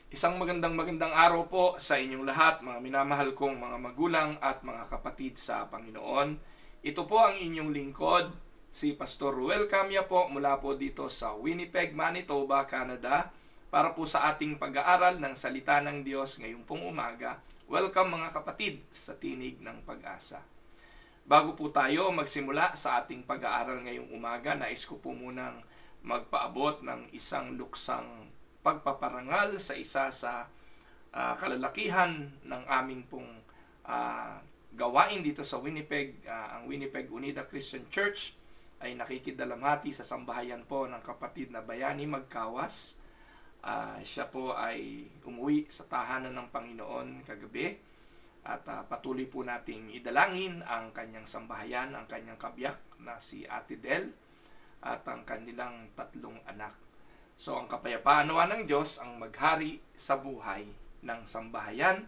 Isang magandang araw po sa inyong lahat, mga minamahal kong mga magulang at mga kapatid sa Panginoon. Ito po ang inyong lingkod, si Pastor Ruel Camia po mula po dito sa Winnipeg, Manitoba, Canada, para po sa ating pag-aaral ng Salita ng Diyos ngayong pong umaga. Welcome mga kapatid sa Tinig ng Pag-asa. Bago po tayo magsimula sa ating pag-aaral ngayong umaga, nais ko po munang magpaabot ng isang luksang pagpaparangal sa isa sa kalalakihan ng aming pong gawain dito sa Winnipeg. Ang Winnipeg Unida Christian Church ay nakikidalamhati sa sambahayan po ng kapatid na Bayani Magkawas. Siya po ay umuwi sa tahanan ng Panginoon kagabi at patuloy po nating idalangin ang kanyang sambahayan, ang kanyang kabiyak na si Ate Del at ang kanilang 3 anak. So, ang kapayapaan nawa ng Diyos ang maghari sa buhay ng sambahayan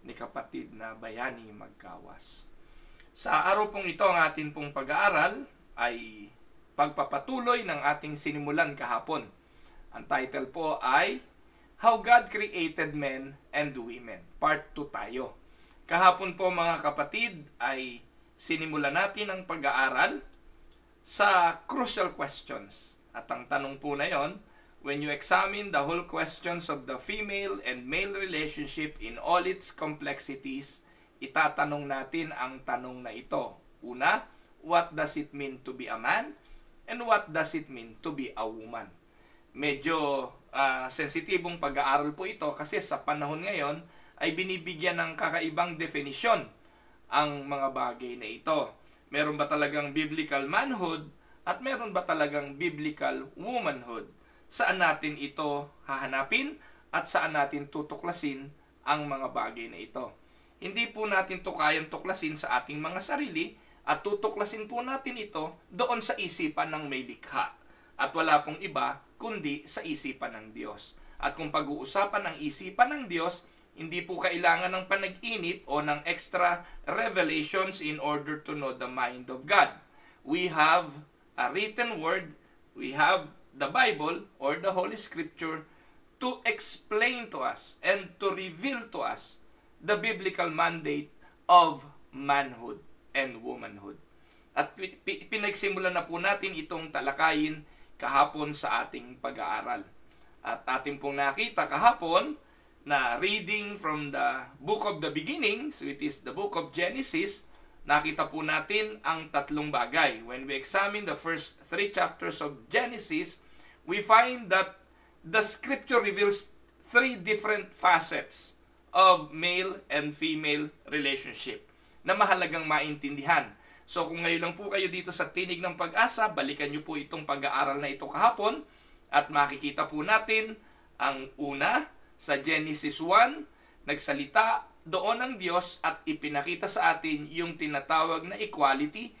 ni kapatid na Bayani Magkawas. Sa araw pong ito, ang atin pong pag-aaral ay pagpapatuloy ng ating sinimulan kahapon. Ang title po ay How God Created Men and Women. Part 2 tayo. Kahapon po mga kapatid ay sinimulan natin ang pag-aaral sa crucial questions. At ang tanong po na yon, when you examine the whole questions of the female and male relationship in all its complexities, itatanong natin ang tanong na ito. Una, what does it mean to be a man? And what does it mean to be a woman? Medyo sensitibong pag-aaral po ito kasi sa panahon ngayon ay binibigyan ng kakaibang definisyon ang mga bagay na ito. Meron ba talagang biblical manhood at meron ba talagang biblical womanhood? Saan natin ito hahanapin at saan natin tutuklasin ang mga bagay na ito. Hindi po natin ito kayang tuklasin sa ating mga sarili at tutuklasin po natin ito doon sa isipan ng may likha. At wala pong iba kundi sa isipan ng Diyos. At kung pag-uusapan ng isipan ng Diyos, hindi po kailangan ng panag-inip o ng extra revelations in order to know the mind of God. We have a written word, we have the Bible or the Holy Scripture to explain to us and to reveal to us the biblical mandate of manhood and womanhood. At pinagsimulan na po natin itong talakayin kahapon sa ating pag-aaral. At ating pong nakita kahapon na reading from the book of the beginnings, which is the book of Genesis, nakita po natin ang 3 bagay. When we examine the first 3 chapters of Genesis, we find that the scripture reveals 3 different facets of male and female relationship na mahalagang maintindihan. So kung ngayon lang po kayo dito sa Tinig ng Pag-asa, balikan nyo po itong pag-aaral na ito kahapon at makikita po natin ang una sa Genesis 1, nagsalita doon ang Diyos at ipinakita sa atin yung tinatawag na equality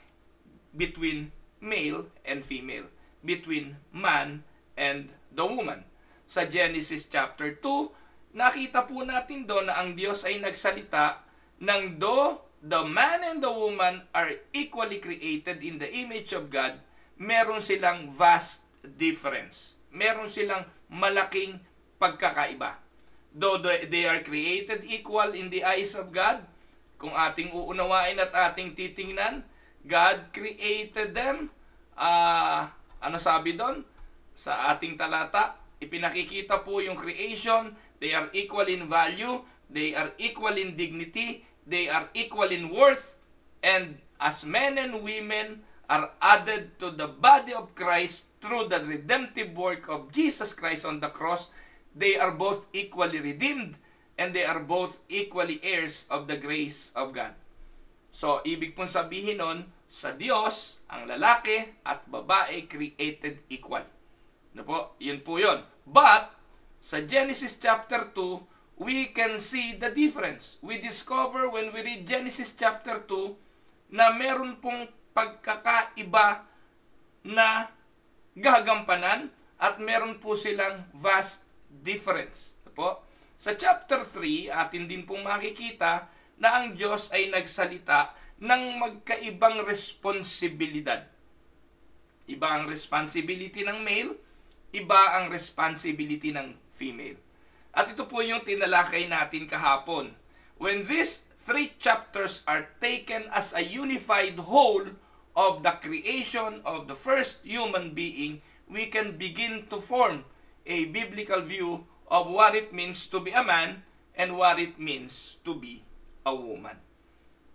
between male and female, between man and the woman. Sa Genesis chapter 2, nakita po natin doon na ang Diyos ay nagsalita ng though the man and the woman are equally created in the image of God, meron silang vast difference. Meron silang malaking pagkakaiba. Though they are created equal in the eyes of God, kung ating uunawain at ating titingnan, God created them. Ano sabi doon? Sa ating talata, ipinakikita po yung creation. They are equal in value, they are equal in dignity, they are equal in worth, and as men and women are added to the body of Christ through the redemptive work of Jesus Christ on the cross, they are both equally redeemed and they are both equally heirs of the grace of God. So, ibig pong sabihin nun, sa Diyos, ang lalaki at babae created equal. Ano po? Yun po yun. But, sa Genesis chapter 2, we can see the difference. We discover when we read Genesis chapter 2 na meron pong pagkakaiba na gagampanan at meron po silang vast difference. Po? Sa chapter 3, atin din pong makikita na ang Diyos ay nagsalita ng magkaibang responsibilidad. Iba ang responsibility ng male, iba ang responsibility ng female. At ito po yung tinalakay natin kahapon. When these 3 chapters are taken as a unified whole of the creation of the first human being, we can begin to form a biblical view of what it means to be a man and what it means to be a woman.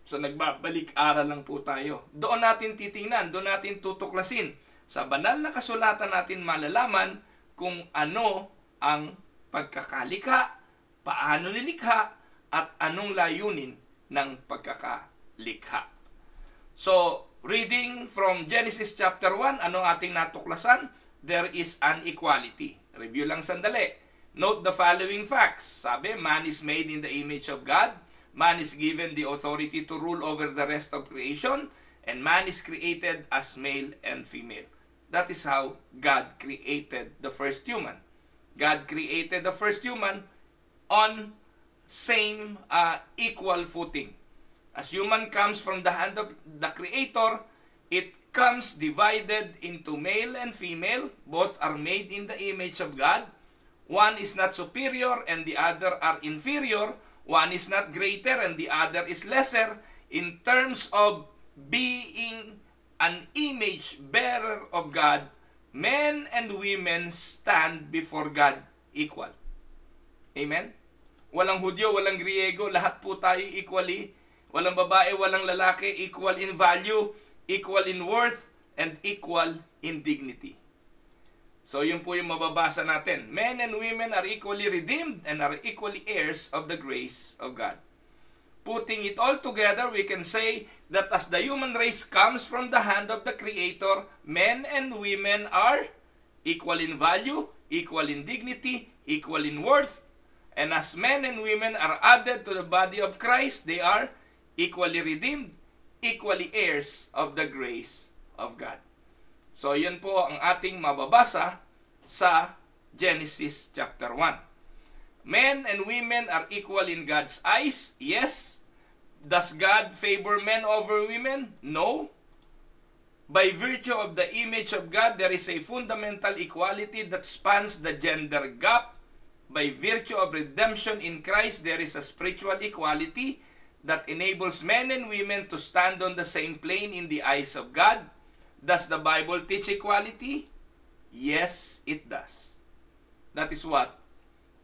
So nagbabalik-aral lang po tayo. Doon natin titingnan, doon natin tutuklasin. Sa banal na kasulatan natin malalaman kung ano ang pagkakalikha, paano nilikha, at anong layunin ng pagkakalikha. So, reading from Genesis chapter 1, ano ating natuklasan? There is an equality. Review lang sandali. Note the following facts. Sabi, man is made in the image of God. Man is given the authority to rule over the rest of creation. And man is created as male and female. That is how God created the first human. God created the first human on same equal footing. As human comes from the hand of the Creator, it comes divided into male and female. Both are made in the image of God. One is not superior and the other are inferior. One is not greater and the other is lesser. In terms of being an image bearer of God, men and women stand before God equal. Amen? Walang Hudyo, walang Griego, lahat po tayo equally. Walang babae, walang lalaki, equal in value, equal in worth, and equal in dignity. So yun po yung mababasa natin. Men and women are equally redeemed and are equally heirs of the grace of God. Putting it all together, we can say that as the human race comes from the hand of the Creator, men and women are equal in value, equal in dignity, equal in worth, and as men and women are added to the body of Christ, they are equally redeemed, equally heirs of the grace of God. So, yun po ang ating mababasa sa Genesis chapter 1. Men and women are equal in God's eyes. Yes. Does God favor men over women? No. By virtue of the image of God, there is a fundamental equality that spans the gender gap. By virtue of redemption in Christ, there is a spiritual equality that enables men and women to stand on the same plane in the eyes of God. Does the Bible teach equality? Yes, it does. That is what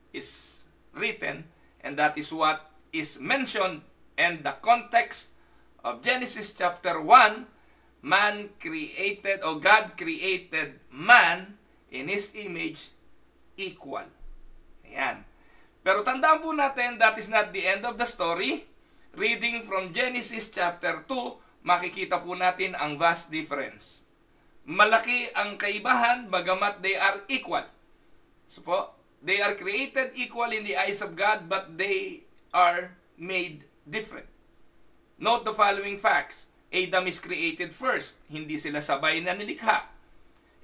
is written, and that is what is mentioned in the context of Genesis chapter 1. Man created, or God created man in His image equal. Ayan. Pero tandaan po natin, that is not the end of the story. Reading from Genesis chapter 2, makikita po natin ang vast difference. Malaki ang kaibahan, bagamat they are equal. So po, they are created equal in the eyes of God, but they are made different. Note the following facts. Adam is created first. Hindi sila sabay na nilikha.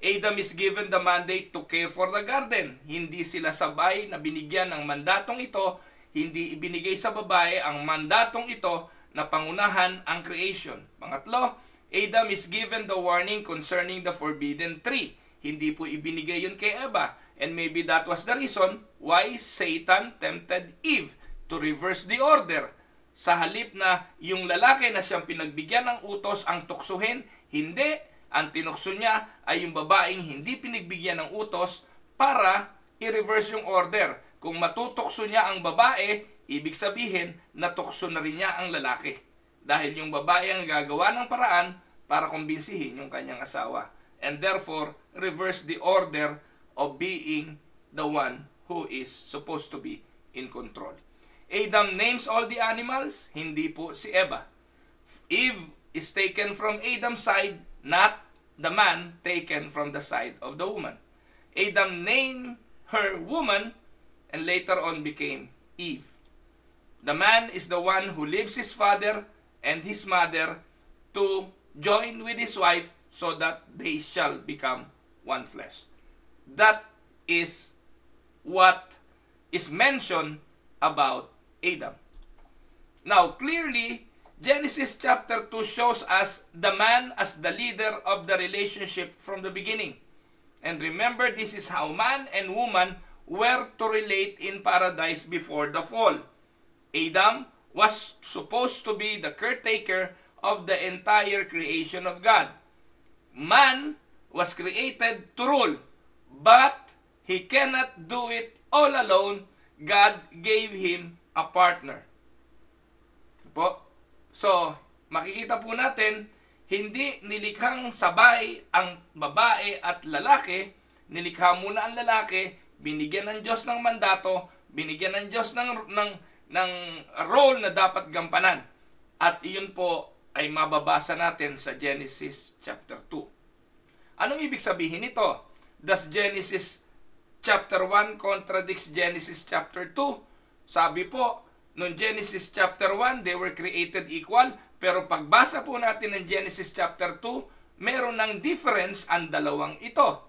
Adam is given the mandate to care for the garden. Hindi sila sabay na binigyan ng mandatong ito. Hindi ibinigay sa babae ang mandatong ito na pangunahan ang creation. Pangatlo, Adam is given the warning concerning the forbidden tree. Hindi po ibinigay yun kay Eva. And maybe that was the reason why Satan tempted Eve to reverse the order. Sa halip na yung lalaki na siyang pinagbigyan ng utos ang tuksuhin, hindi. Ang tinukso niya ay yung babaeng hindi pinagbigyan ng utos para i-reverse yung order. Kung matutukso niya ang babae, ibig sabihin natukso na rin niya ang lalaki. Dahil yung babae ang gagawa ng paraan para kumbinsihin yung kanyang asawa. And therefore, reverse the order of being the one who is supposed to be in control. Adam names all the animals, hindi po si Eva. Eve is taken from Adam's side, not the man taken from the side of the woman. Adam named her woman and later on became Eve. The man is the one who leaves his father and his mother to join with his wife so that they shall become one flesh. That is what is mentioned about Adam. Now, clearly, Genesis chapter 2 shows us the man as the leader of the relationship from the beginning. And remember, this is how man and woman were to relate in paradise before the fall. Adam was supposed to be the caretaker of the entire creation of God. Man was created to rule, but he cannot do it all alone. God gave him a partner. So, makikita po natin, hindi nilikhang sabay ang babae at lalaki. Nilikha muna ang lalaki, binigyan ng Diyos ng mandato, binigyan ng Diyos ng role na dapat gampanan. At iyon po ay mababasa natin sa Genesis chapter 2. Anong ibig sabihin nito? Does Genesis chapter 1 contradicts Genesis chapter 2? Sabi po, noong Genesis chapter 1, they were created equal. Pero pagbasa po natin ng Genesis chapter 2, meron ng difference ang dalawang ito.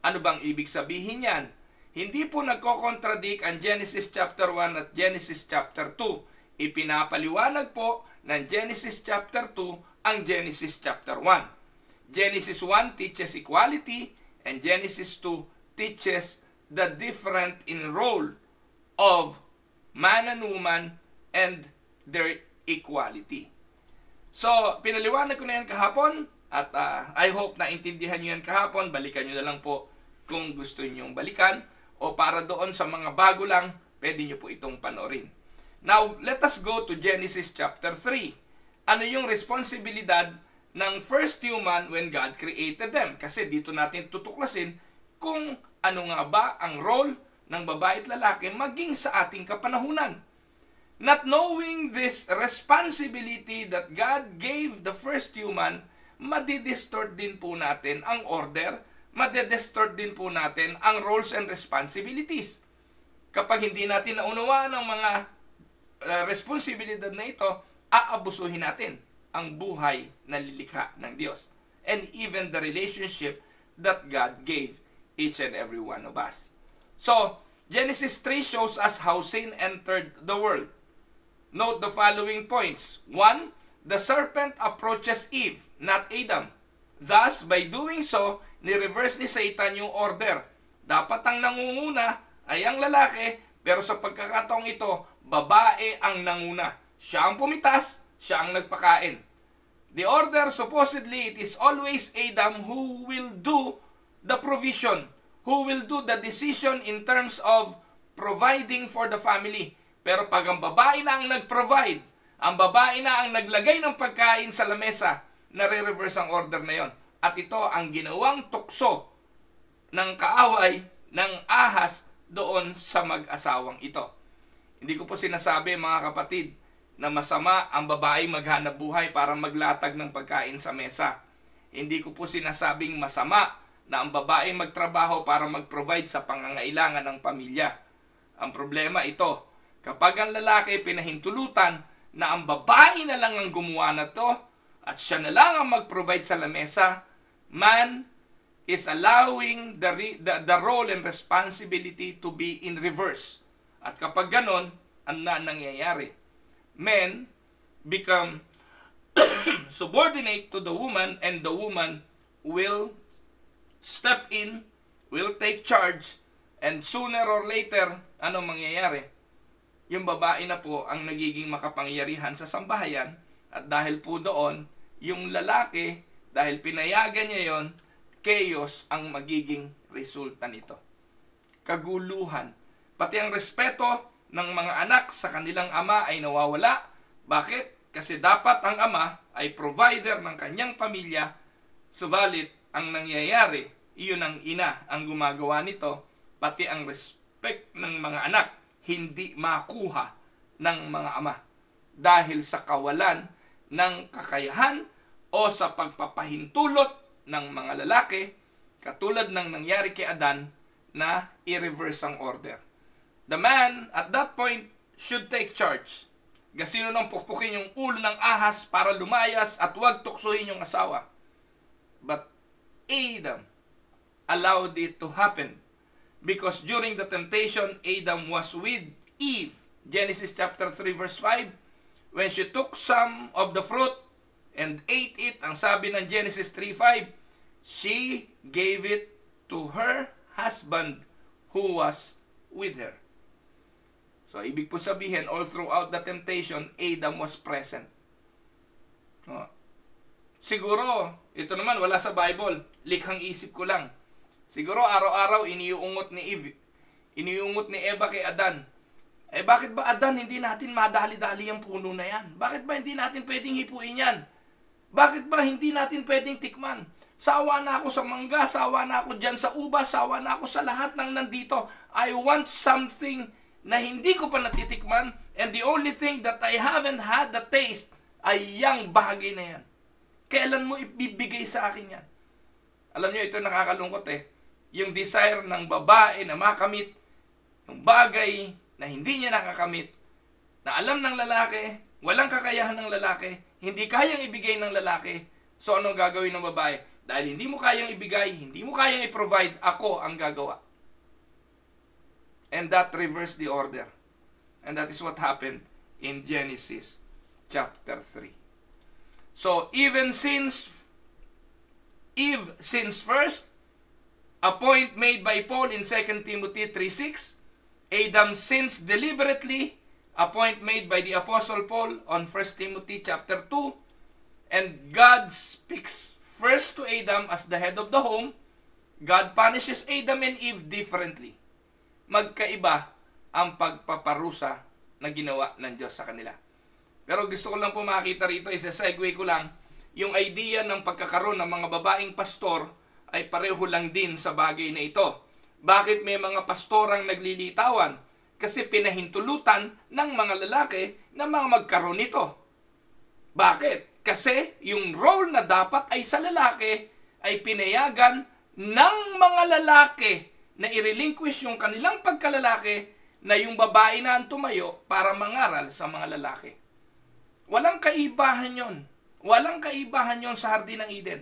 Ano bang ibig sabihin yan? Hindi po nagko-contradict ang Genesis chapter 1 at Genesis chapter 2. Ipinapaliwanag po ng Genesis chapter 2 ang Genesis chapter 1. Genesis 1 teaches equality and Genesis 2 teaches the different in role of man and woman and their equality. So, pinaliwanag ko na yan kahapon at I hope na intindihan nyo yan kahapon. Balikan nyo na lang po kung gusto nyo balikan o para doon sa mga bago lang, pwede nyo po itong panoorin. Now, let us go to Genesis chapter 3. Ano yung responsibilidad ng first human when God created them? Kasi dito natin tutuklasin kung ano nga ba ang role ng babae at lalaki maging sa ating kapanahunan. Not knowing this responsibility that God gave the first human, madidistort din po natin ang order, madidistort din po natin ang roles and responsibilities. Kapag hindi natin naunawaan ang mga responsibilidad na ito, aabusuhin natin ang buhay na lilikha ng Diyos. And even the relationship that God gave each and every one of us. So, Genesis 3 shows us how sin entered the world. Note the following points. 1. The serpent approaches Eve, not Adam. Thus, by doing so, ni-reverse ni Satan yung order. Dapat ang nangunguna ay ang lalaki, pero sa pagkakataong ito, babae ang nanguna. Siya ang pumitas, siya ang nagpakain. The order, supposedly, it is always Adam who will do the provision, who will do the decision in terms of providing for the family. Pero pag ang babae na ang nag-provide, ang babae na ang naglagay ng pagkain sa lamesa, nare-reverse ang order na yon. At ito ang ginawang tukso ng kaaway ng ahas doon sa mag-asawang ito. Hindi ko po sinasabi, mga kapatid, na masama ang babae maghanap buhay para maglatag ng pagkain sa mesa. Hindi ko po sinasabing masama na ang babae magtrabaho para mag-provide sa pangangailangan ng pamilya. Ang problema ito, kapag ang lalaki pinahintulutan na ang babae na lang ang gumawa na to at siya na lang ang mag-provide sa lamesa, man is allowing the role and responsibility to be in reverse. At kapag ganon, ang nangyayari? Men become subordinate to the woman and the woman will step in, will take charge, and sooner or later, ano mangyayari? Yung babae na po ang nagiging makapangyarihan sa sambahayan at dahil po doon, yung lalaki, dahil pinayagan niya yon, chaos ang magiging resulta nito. Kaguluhan. Pati ang respeto ng mga anak sa kanilang ama ay nawawala. Bakit? Kasi dapat ang ama ay provider ng kanyang pamilya, subalit ang nangyayari, iyon ang ina ang gumagawa nito, pati ang respect ng mga anak hindi makuha ng mga ama dahil sa kawalan ng kakayahan o sa pagpapahintulot ng mga lalaki, katulad ng nangyari kay Adan na i-reverse ang order. The man at that point should take charge. Gasino nang pukpukin yung ulo ng ahas para lumayas at huwag tuksuhin yung asawa. But Adam allowed it to happen because during the temptation, Adam was with Eve. Genesis chapter 3 verse 5, when she took some of the fruit and ate it, ang sabi ng Genesis 3:5, she gave it to her husband who was with her. So, ibig po sabihin, all throughout the temptation, Adam was present. Siguro, ito naman, wala sa Bible. Likhang isip ko lang. Siguro, araw-araw, iniuungot ni Eva kay Adan. Bakit ba, Adan, hindi natin madali-dali ang puno na yan? Bakit ba hindi natin pwedeng hipuin yan? Bakit ba hindi natin pwedeng tikman? Sawa na ako sa mangga, sawa na ako dyan sa ubas, sawa na ako sa lahat ng nandito. I want something na hindi ko pa natitikman, and the only thing that I haven't had the taste ay yang bagay na yan. Kailan mo ibibigay sa akin yan? Alam nyo, ito nakakalungkot Yung desire ng babae na makamit, yung bagay na hindi niya nakakamit, na alam ng lalaki, walang kakayahan ng lalaki, hindi kayang ibigay ng lalaki, so anong gagawin ng babae? Dahil hindi mo kayang ibigay, hindi mo kayang i-provide, ako ang gagawa. And that reversed the order. And that is what happened in Genesis chapter 3. So, even since Eve sins first, a point made by Paul in 2 Timothy 3:6, Adam sins deliberately, a point made by the Apostle Paul on 1 Timothy chapter 2, and God speaks first to Adam as the head of the home. God punishes Adam and Eve differently. Magkaiba ang pagpaparusa na ginawa ng Diyos sa kanila. Pero gusto ko lang po makita rito, isa-segue ko lang, yung idea ng pagkakaroon ng mga babaeng pastor ay pareho lang din sa bagay na ito. Bakit may mga pastorang naglilitawan? Kasi pinahintulutan ng mga lalaki na mga magkaroon nito. Bakit? Kasi yung role na dapat ay sa lalaki ay pinayagan ng mga lalaki na i-relinquish yung kanilang pagkalalaki na yung babae na ang tumayo para mangaral sa mga lalaki. Walang kaibahan yon. Walang kaibahan yon sa Hardin ng Eden.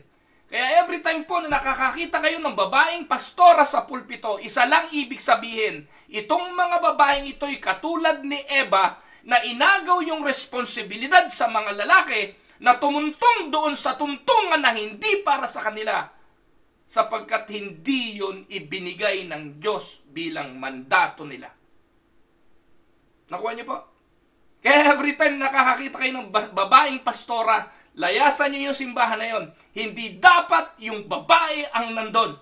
Kaya every time po na nakakakita kayo ng babaeng pastora sa pulpito, isa lang ibig sabihin, itong mga babaeng ito'y katulad ni Eva na inagaw yung responsibilidad sa mga lalaki na tumuntong doon sa tuntungan na hindi para sa kanila sapagkat hindi yun ibinigay ng Diyos bilang mandato nila. Nakuha niyo po? Kaya every time nakakakita kayo ng babaeng pastora, layasan niyo yung simbahan na yon. Hindi dapat yung babae ang nandun.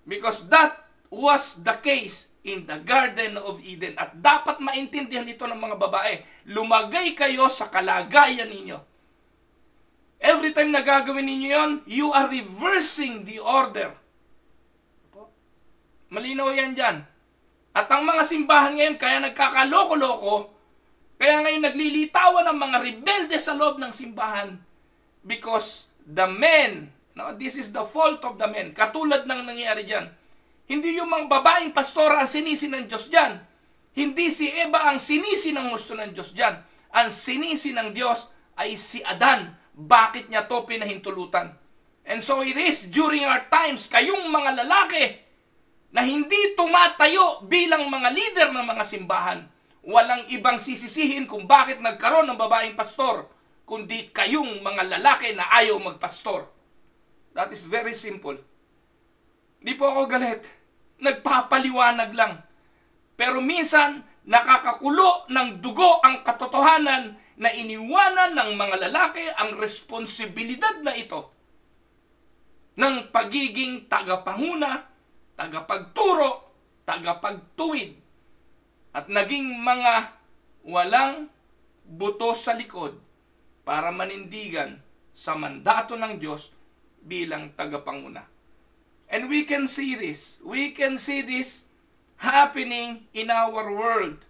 Because that was the case in the Garden of Eden. At dapat maintindihan ito ng mga babae. Lumagay kayo sa kalagayan ninyo. Every time na gagawin ninyo yon, you are reversing the order. Malinaw yan dyan. At ang mga simbahan ngayon, kaya nagkakaloko-loko, kaya ngayon naglilitawan ng mga rebelde sa loob ng simbahan because the men, this is the fault of the men, katulad ng nangyari dyan. Hindi yung mga babaeng pastora ang sinisi ng Diyos dyan. Hindi si Eva ang sinisi ng gusto ng Diyos dyan. Ang sinisi ng Diyos ay si Adan. Bakit niya to pinahintulutan? And so it is during our times, kayong mga lalaki na hindi tumatayo bilang mga leader ng mga simbahan, walang ibang sisisihin kung bakit nagkaroon ng babaeng pastor, kundi kayong mga lalaki na ayaw magpastor. That is very simple. Di po ako galit. Nagpapaliwanag lang. Pero minsan, nakakakulo ng dugo ang katotohanan na iniwanan ng mga lalaki ang responsibilidad na ito ng pagiging tagapanguna, tagapagturo, tagapagtuwid, at naging mga walang buto sa likod para manindigan sa mandato ng Diyos bilang tagapanguna. And we can see this. We can see this happening in our world.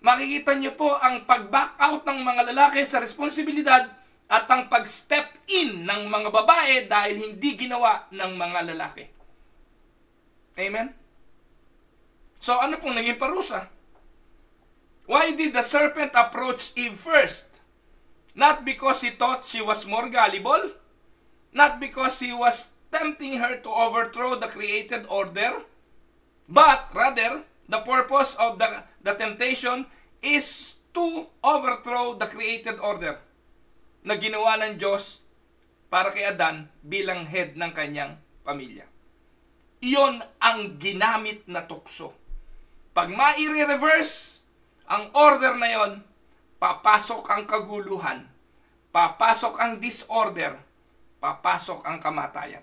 Makikita niyo po ang pag-back out ng mga lalaki sa responsibilidad at ang pag-step in ng mga babae dahil hindi ginawa ng mga lalaki. Amen? So, ano pong naging parusa? Why did the serpent approach Eve first? Not because he thought she was more gullible, not because he was tempting her to overthrow the created order, but rather, the purpose of the temptation is to overthrow the created order na ginawa ng Diyos para kay Adan bilang head ng kanyang pamilya. Iyon ang ginamit na tukso. Pag mai-reverse ang order na yon, papasok ang kaguluhan, papasok ang disorder, papasok ang kamatayan.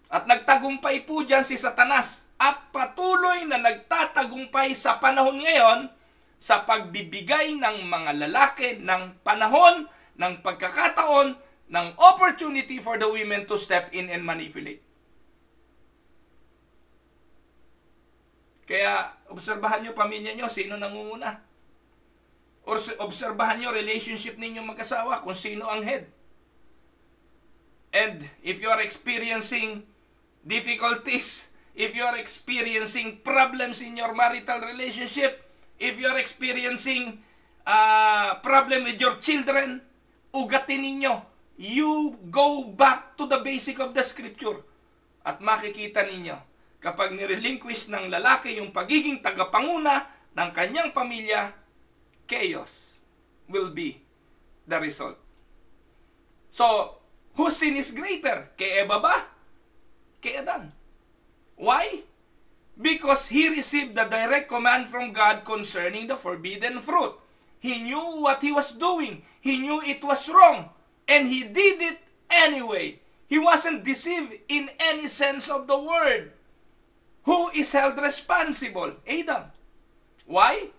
At nagtagumpay po dyan si Satanas at patuloy na nagtatagumpay sa panahon ngayon sa pagbibigay ng mga lalaki ng panahon, ng pagkakataon, ng opportunity for the women to step in and manipulate. Kaya obserbahan nyo pamilya nyo, sino nangunguna. Obserbahan nyo relationship ninyong mag-asawa, kung sino ang head. And if you are experiencing difficulties, if you are experiencing problems in your marital relationship, if you are experiencing problem with your children, ugatin ninyo. You go back to the basic of the scripture. At makikita ninyo, kapag nirelinquish ng lalaki yung pagiging tagapanguna ng kanyang pamilya, chaos will be the result. So, whose sin is greater? Kay Eva ba? Kay Adan. Why? Because he received the direct command from God concerning the forbidden fruit. He knew what he was doing. He knew it was wrong. And he did it anyway. He wasn't deceived in any sense of the word. Who is held responsible? Adam. Why?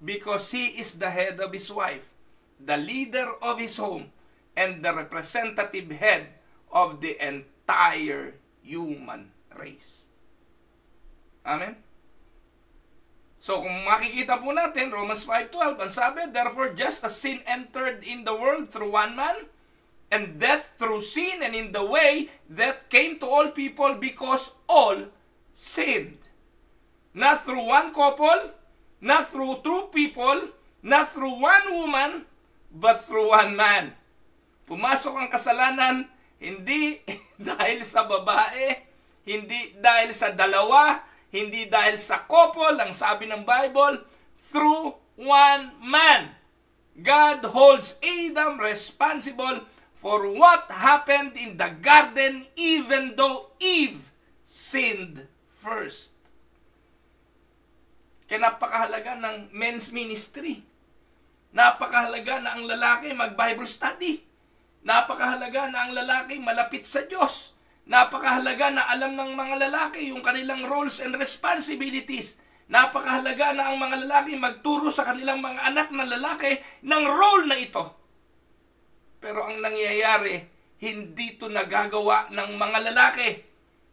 Because he is the head of his wife, the leader of his home, and the representative head of the entire human race. Amen? So kung makikita po natin, Romans 5:12, ang sabi, therefore just as sin entered in the world through one man, and death through sin, and in the way that came to all people because all sinned. Not through one couple, not through two people, not through one woman, but through one man. Pumasok ang kasalanan, hindi dahil sa babae, hindi dahil sa dalawa, hindi dahil sa couple, ang sabi ng Bible, through one man. God holds Adam responsible for what happened in the garden even though Eve sinned first. Kaya napakahalaga ng men's ministry. Napakahalaga na ang lalaki mag-Bible study. Napakahalaga na ang lalaki malapit sa Diyos. Napakahalaga na alam ng mga lalaki yung kanilang roles and responsibilities. Napakahalaga na ang mga lalaki magturo sa kanilang mga anak na lalaki ng role na ito. Pero ang nangyayari, hindi ito nagagawa ng mga lalaki.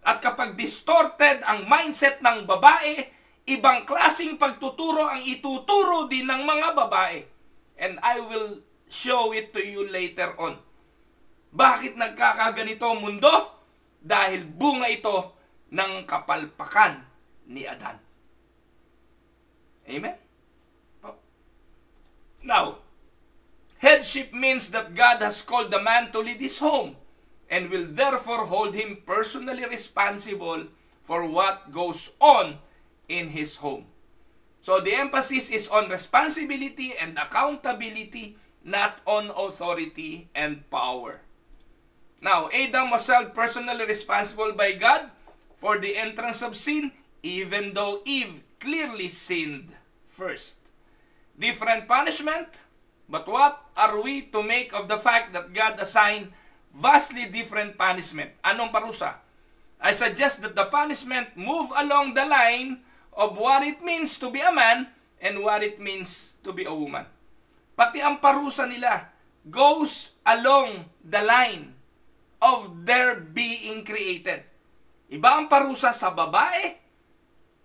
At kapag distorted ang mindset ng babae, ibang klaseng pagtuturo ang ituturo din ng mga babae. And I will show it to you later on. Bakit nagkakaganito ang mundo? Dahil bunga ito ng kapalpakan ni Adan. Amen? Now, headship means that God has called the man to lead his home and will therefore hold him personally responsible for what goes on in his home. So the emphasis is on responsibility and accountability, not on authority and power. Now, Adam was held personally responsible by God for the entrance of sin, even though Eve clearly sinned first. Different punishment, but what are we to make of the fact that God assigned vastly different punishment? Anong parusa? I suggest that the punishment move along the line of what it means to be a man and what it means to be a woman. Pati ang parusa nila goes along the line of their being created. Iba ang parusa sa babae,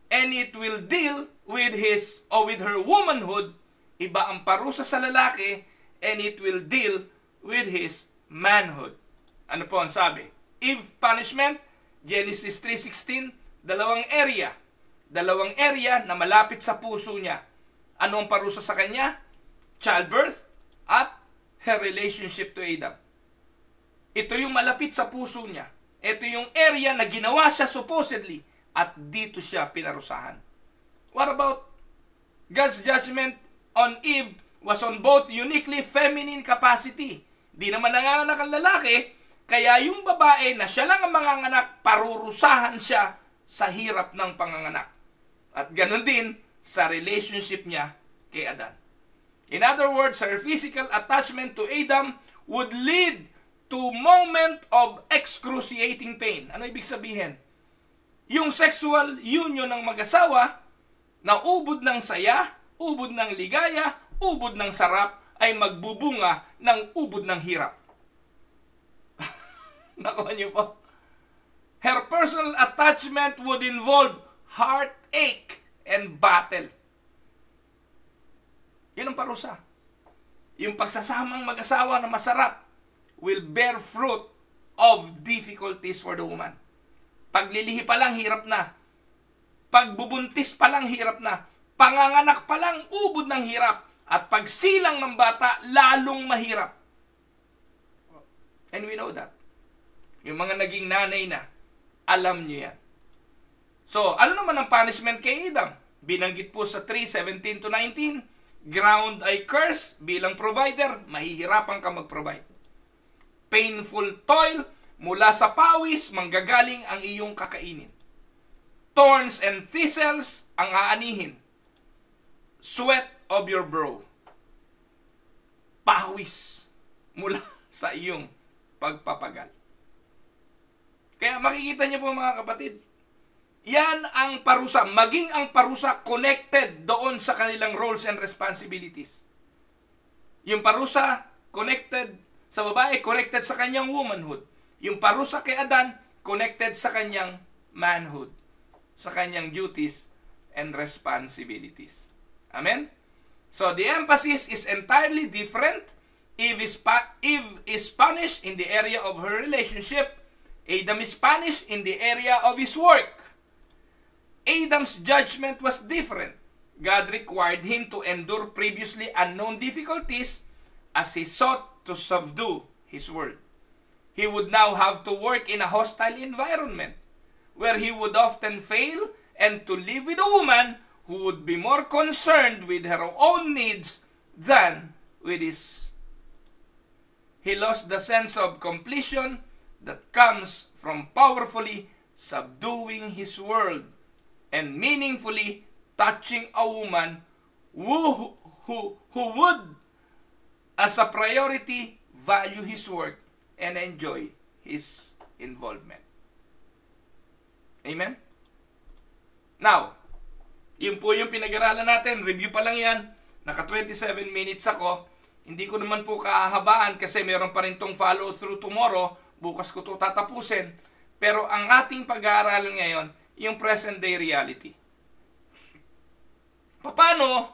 and it will deal with his or with her womanhood. Iba ang parusa sa lalaki, and it will deal with his manhood. Ano po ang sabi? Eve punishment, Genesis 3:16, dalawang area na malapit sa puso niya. Ano ang parusa sa kanya? Childbirth at her relationship to Adam. Ito yung malapit sa puso niya. Ito yung area na ginawa siya supposedly at dito siya pinarusahan. What about God's judgment on Eve was on both uniquely feminine capacity. Di naman nanganganak ang lalaki, kaya yung babae na siya lang ang manganganak, parurusahan siya sa hirap ng panganganak. At ganun din sa relationship niya kay Adan. In other words, her physical attachment to Adam would lead to moment of excruciating pain. Ano ibig sabihin? Yung sexual union ng mag-asawa na ubod ng saya, ubod ng ligaya, ubod ng sarap, ay magbubunga ng ubod ng hirap. Nakuha niyo po? Her personal attachment would involve heartache and battle. Yun ang parusa. Yung pagsasamang mag-asawa na masarap will bear fruit of difficulties for the woman. Paglilihi pa lang, hirap na. Pagbubuntis pa lang, hirap na. Panganganak pa lang, ubod ng hirap. At pagsilang ng bata, lalong mahirap. And we know that. Yung mga naging nanay na, alam niyo yan. So, ano naman ang punishment kay Adam? Binanggit po sa 3:17-19, ground I curse bilang provider, mahihirapan ka mag-provide. Painful toil, mula sa pawis, manggagaling ang iyong kakainin. Thorns and thistles ang aanihin. Sweat of your brow. Pawis mula sa iyong pagpapagal. Kaya makikita niyo po mga kapatid, yan ang parusa. Maging ang parusa connected doon sa kanilang roles and responsibilities. Yung parusa connected sa babae, connected sa kanyang womanhood. Yung parusa kay Adan, connected sa kanyang manhood. Sa kanyang duties and responsibilities. Amen? So the emphasis is entirely different. Eve is punished in the area of her relationship. Adam is punished in the area of his work. Adam's judgment was different. God required him to endure previously unknown difficulties as he sought to subdue his world. He would now have to work in a hostile environment where he would often fail and to live with a woman who would be more concerned with her own needs than with his. He lost the sense of completion that comes from powerfully subduing his world and meaningfully touching a woman who would, as a priority, value his work and enjoy his involvement. Amen? Now, yun po yung pinag-aralan natin. Review pa lang yan. Naka 27 minutes ako. Hindi ko naman po kahabaan kasi meron pa rin tong follow through tomorrow. Bukas ko to tatapusin. Pero ang ating pag-aaralan ngayon, yung present day reality. Paano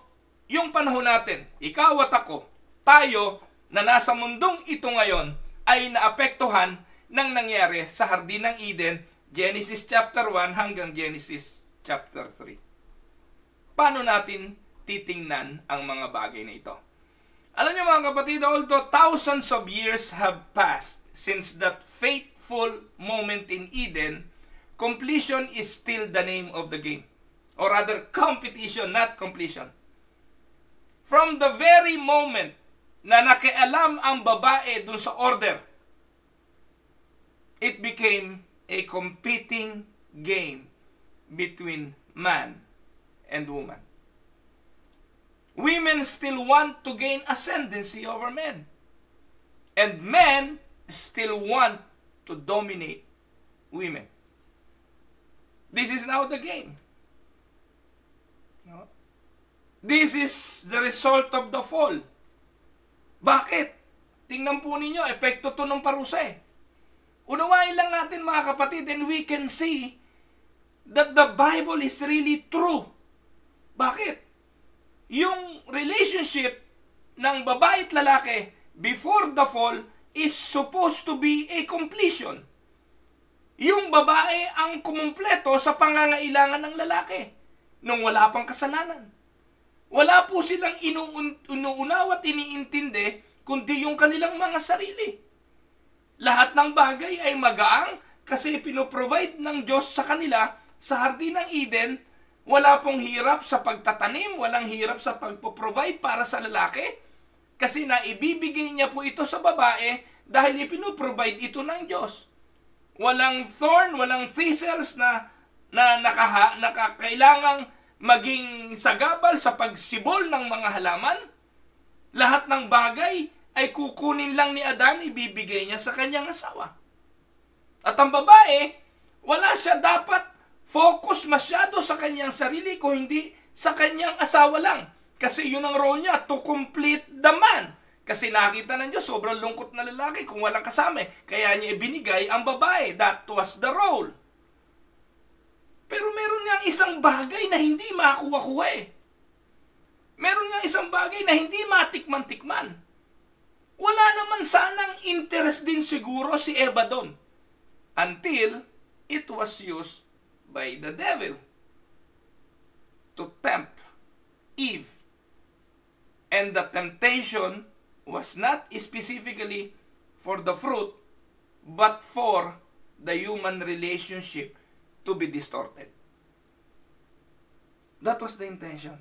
yung panahon natin, ikaw at ako, tayo na nasa mundong ito ngayon ay naapektuhan ng nangyari sa Hardin ng Eden, Genesis chapter 1 hanggang Genesis chapter 3. Paano natin titingnan ang mga bagay na ito? Alam niyo mga kapatid, although thousands of years have passed since that fateful moment in Eden, completion is still the name of the game. Or rather, competition, not completion. From the very moment na nakialam ang babae dun sa order, it became a competing game between man and woman. Women still want to gain ascendancy over men. And men still want to dominate women. This is now the game. No? This is the result of the fall. Bakit? Tingnan po ninyo, epekto to ng parusa eh. Unawain lang natin mga kapatid and we can see that the Bible is really true. Bakit? Yung relationship ng babae at lalaki before the fall is supposed to be a completion. Yung babae ang kumumpleto sa pangangailangan ng lalaki nung wala pang kasalanan. Wala po silang inuunawa at iniintindi kundi yung kanilang mga sarili. Lahat ng bagay ay magaang kasi pinoprovide ng Diyos sa kanila sa Hardin ng Eden. Wala pong hirap sa pagtatanim, walang hirap sa pagpo-provide para sa lalaki. Kasi naibibigay niya po ito sa babae dahil ipinoprovide ito ng Diyos. Walang thorn, walang thistles na nakakailangang maging sagabal sa pagsibol ng mga halaman. Lahat ng bagay ay kukunin lang ni Adan, ibibigay niya sa kanyang asawa. At ang babae, wala siya dapat focus masyado sa kanyang sarili kung hindi sa kanyang asawa lang. Kasi yun ang role niya, to complete the man. Kasi nakita ng Diyos, sobrang lungkot na lalaki kung walang kasama. Kaya niya ibinigay ang babae. That was the role. Pero meron niyang isang bagay na hindi makuha-kuha eh. Meron niyang isang bagay na hindi matikman-tikman. Wala naman sanang interest din siguro si Eva doon. Until it was used by the devil to tempt Eve. And the temptation was not specifically for the fruit, but for the human relationship to be distorted. That was the intention.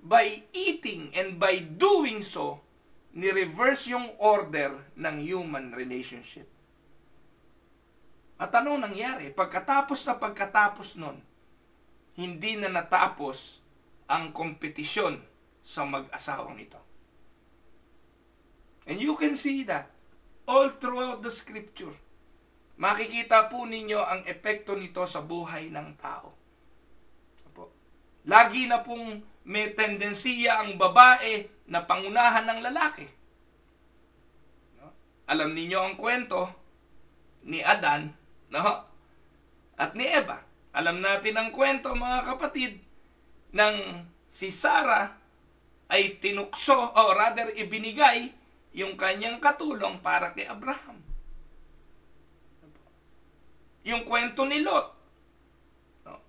By eating and by doing so, ni-reverse yung order ng human relationship. At ano nangyari? Pagkatapos nun, hindi na natapos ang kompetisyon sa mag-asawang ito. And you can see that all throughout the scripture. Makikita po ninyo ang epekto nito sa buhay ng tao. Lagi na pong may tendensiya ang babae na pangunahan ng lalaki. Alam ninyo ang kwento ni Adan, no? At ni Eva. Alam natin ang kwento, mga kapatid, ng si Sarah ay tinukso, o rather ibinigay yung kanyang katulong para kay Abraham. Yung kwento ni Lot.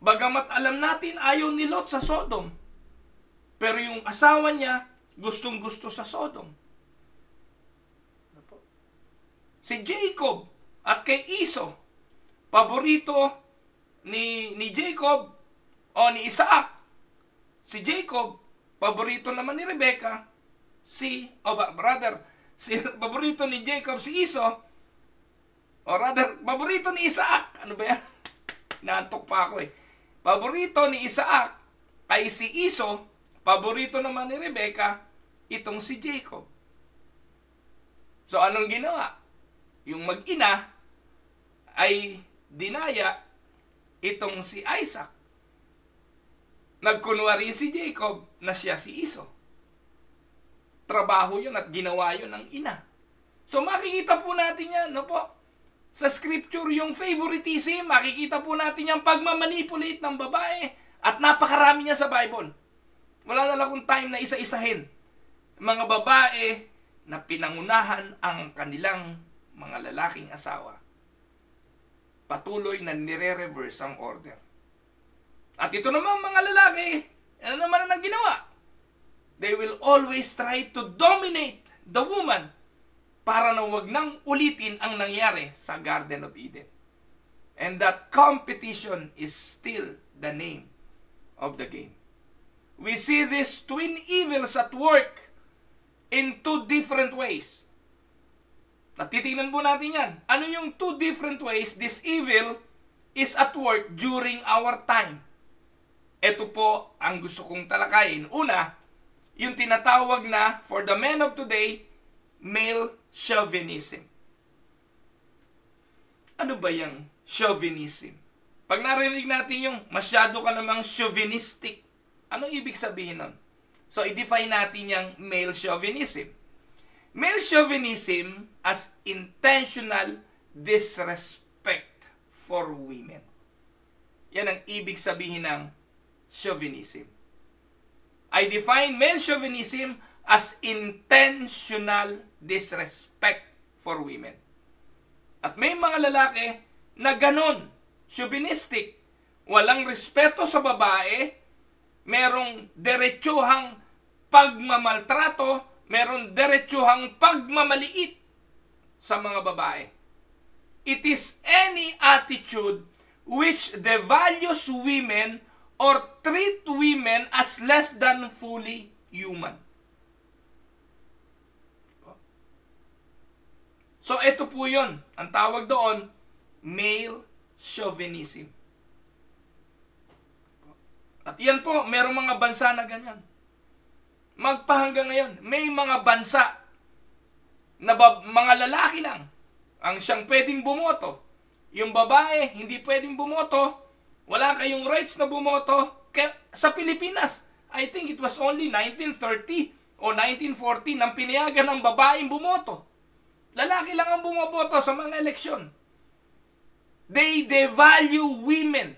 Bagamat alam natin ayaw ni Lot sa Sodom, pero yung asawa niya gustong-gusto sa Sodom. Si Jacob at kay Esau, paborito ni Jacob o ni Isaac. Si Jacob, paborito naman ni Rebecca, paborito ni Jacob si Esau, o rather, paborito ni Isaac. Ano ba yan? Naantok pa ako eh. Paborito ni Isaac ay si Esau, paborito naman ni Rebecca, itong si Jacob. So anong ginawa? Yung mag-ina ay dinaya itong si Isaac. Nagkunwari si Jacob na siya si Esau. Trabaho yun at ginawa yun ng ina. So makikita po natin yan, no po? Sa scripture, yung favoritism, makikita po natin yung pagmamanipulate ng babae at napakarami niya sa Bible. Wala na lang akong time na isa-isahin. Mga babae na pinangunahan ang kanilang mga lalaking asawa. Patuloy na nire-reverse ang order. At ito naman mga lalaki, ano naman ang ginawa? They will always try to dominate the woman para na wag nang ulitin ang nangyari sa Garden of Eden. And that competition is still the name of the game. We see these twin evils at work in two different ways. Natitingnan po natin yan. Ano yung two different ways this evil is at work during our time? Ito po ang gusto kong talakayin. Una, yung tinatawag na, for the men of today, male chauvinism. Ano ba yung chauvinism? Pag narinig natin yung masyado ka namang chauvinistic, anong ibig sabihin nun? So, i-define natin yung male chauvinism. Male chauvinism as intentional disrespect for women. Yan ang ibig sabihin ng chauvinism. I define male chauvinism as intentional disrespect for women. At may mga lalaki na ganon, chauvinistic, walang respeto sa babae, merong derechuhang pagmamaltrato, merong derechuhang pagmamaliit sa mga babae. It is any attitude which devalues women or treat women as less than fully human. So, ito po yun. Ang tawag doon, male chauvinism. At yan po, merong mga bansa na ganyan. Magpahanggang ngayon, may mga bansa na mga lalaki lang ang siyang pwedeng bumoto. Yung babae, hindi pwedeng bumoto. Wala kayong rights na bumoto. Sa Pilipinas, I think it was only 1930 o 1940 nang pinayagan ng babaeng bumoto. Lalaki lang ang bumoboto sa mga eleksyon. They devalue women.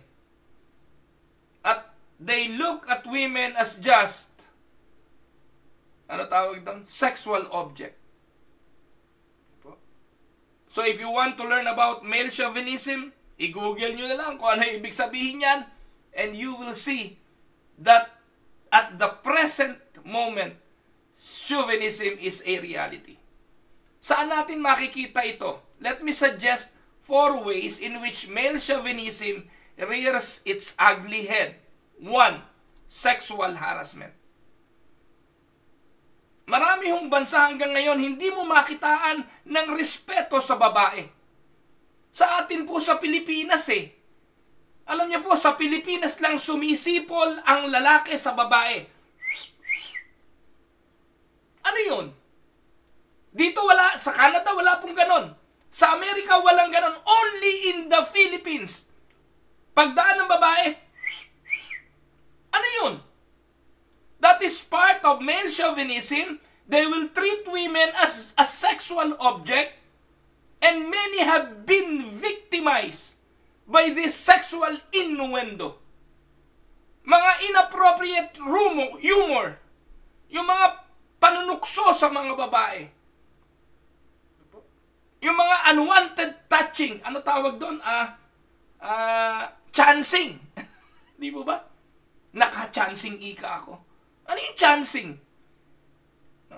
At they look at women as just, ano tawag doon? Sexual object. So if you want to learn about male chauvinism, i-google nyo na lang kung ano ibig sabihin yan, and you will see that at the present moment, chauvinism is a reality. Saan natin makikita ito? Let me suggest 4 ways in which male chauvinism rears its ugly head. 1. Sexual harassment. Marami hong bansa hanggang ngayon hindi mo makitaan ng respeto sa babae. Sa atin po sa Pilipinas Alam niyo po, sa Pilipinas lang sumisipol ang lalaki sa babae. Ano yun? Dito wala, sa Canada wala pong ganon. Sa Amerika walang ganon. Only in the Philippines. Pagdaan ng babae, ano yun? That is part of male chauvinism. They will treat women as a sexual object, and many have been victimized by this sexual innuendo. Mga inappropriate humor, yung mga panunukso sa mga babae, yung mga unwanted touching, ano tawag doon? Chancing. Di mo ba? Naka-chancing ika ako. Ano yung chancing?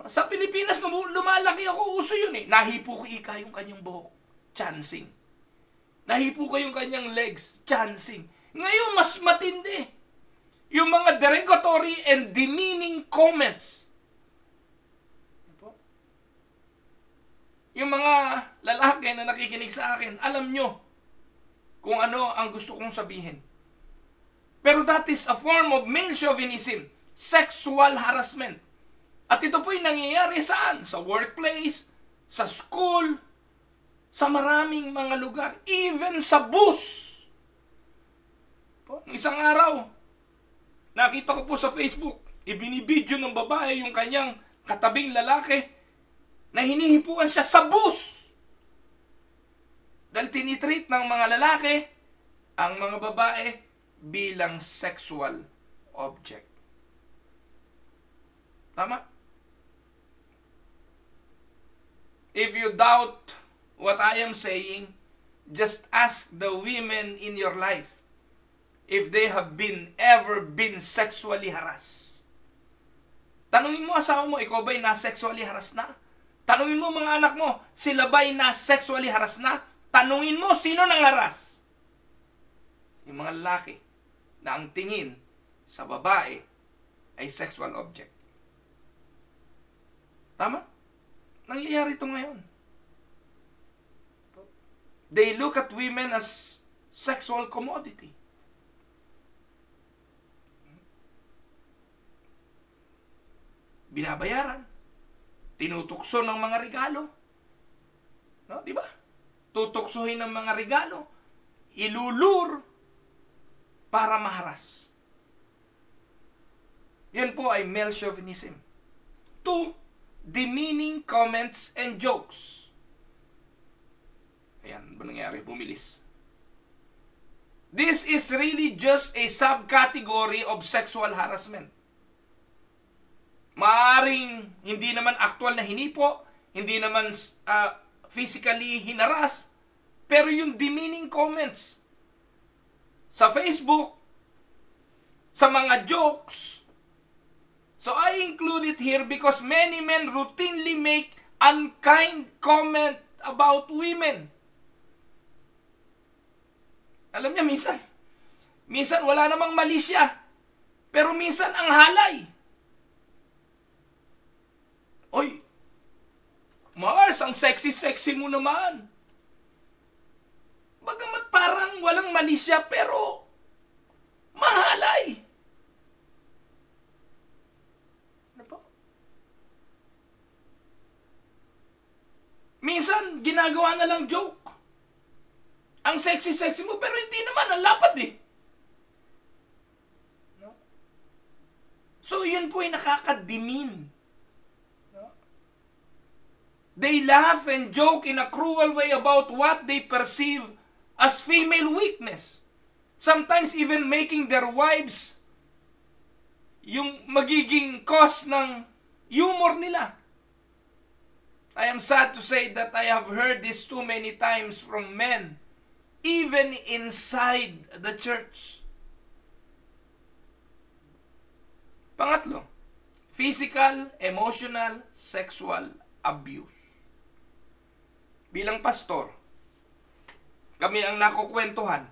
Sa Pilipinas, lumalaki ako, uso yun Nahipo ko ika yung kanyang buhok. Chancing. Nahipo ko yung kanyang legs. Chancing. Ngayon, mas matindi. Yung mga derogatory and demeaning comments. Yung mga lalaki na nakikinig sa akin, alam nyo kung ano ang gusto kong sabihin. Pero that is a form of male chauvinism. Sexual harassment. At ito po'y nangyayari saan? Sa workplace, sa school, sa maraming mga lugar, even sa bus. Isang araw, nakita ko po sa Facebook, ibinibidyo ng babae yung kanyang katabing lalaki na hinihipuan siya sa bus. Dahil tinitreat ng mga lalaki ang mga babae bilang sexual object. Tama? If you doubt what I am saying, just ask the women in your life if they have ever been sexually harassed. Tanungin mo asawa mo, ikaw ba'y na-sexually harassed na? Tanungin mo mga anak mo, sila ba'y na-sexually harassed na? Tanungin mo, sino nang harass? Yung mga lalaki na ang tingin sa babae ay sexual object. Tama? Nangyayari ito ngayon. They look at women as sexual commodity. Binabayaran. Tinutukso ng mga regalo. No, di ba? Tutuksohin ng mga regalo. Ilulur para maharas. Yan po ay male chauvinism. 2. Demeaning comments and jokes. Ayan, ba nangyari? Bumilis. This is really just a subcategory of sexual harassment. Maaring hindi naman actual na hinipo, hindi naman physically hinaras, pero yung demeaning comments sa Facebook, sa mga jokes. So I include it here because many men routinely make unkind comment about women. Alam niya, minsan wala namang mali siya, pero minsan ang halay. Oy, Mars, ang sexy-sexy mo naman. Bagamat parang walang mali siya, pero mahalay. ginagawa na lang joke. Ang sexy-sexy mo, pero hindi naman, ang lapad eh. No? So, yun po ay nakakadimin. No? They laugh and joke in a cruel way about what they perceive as female weakness. Sometimes even making their wives yung magiging cause ng humor nila. I am sad to say that I have heard this too many times from men, even inside the church. Pangatlo, physical, emotional, sexual abuse. Bilang pastor, kami ang nakukwentuhan,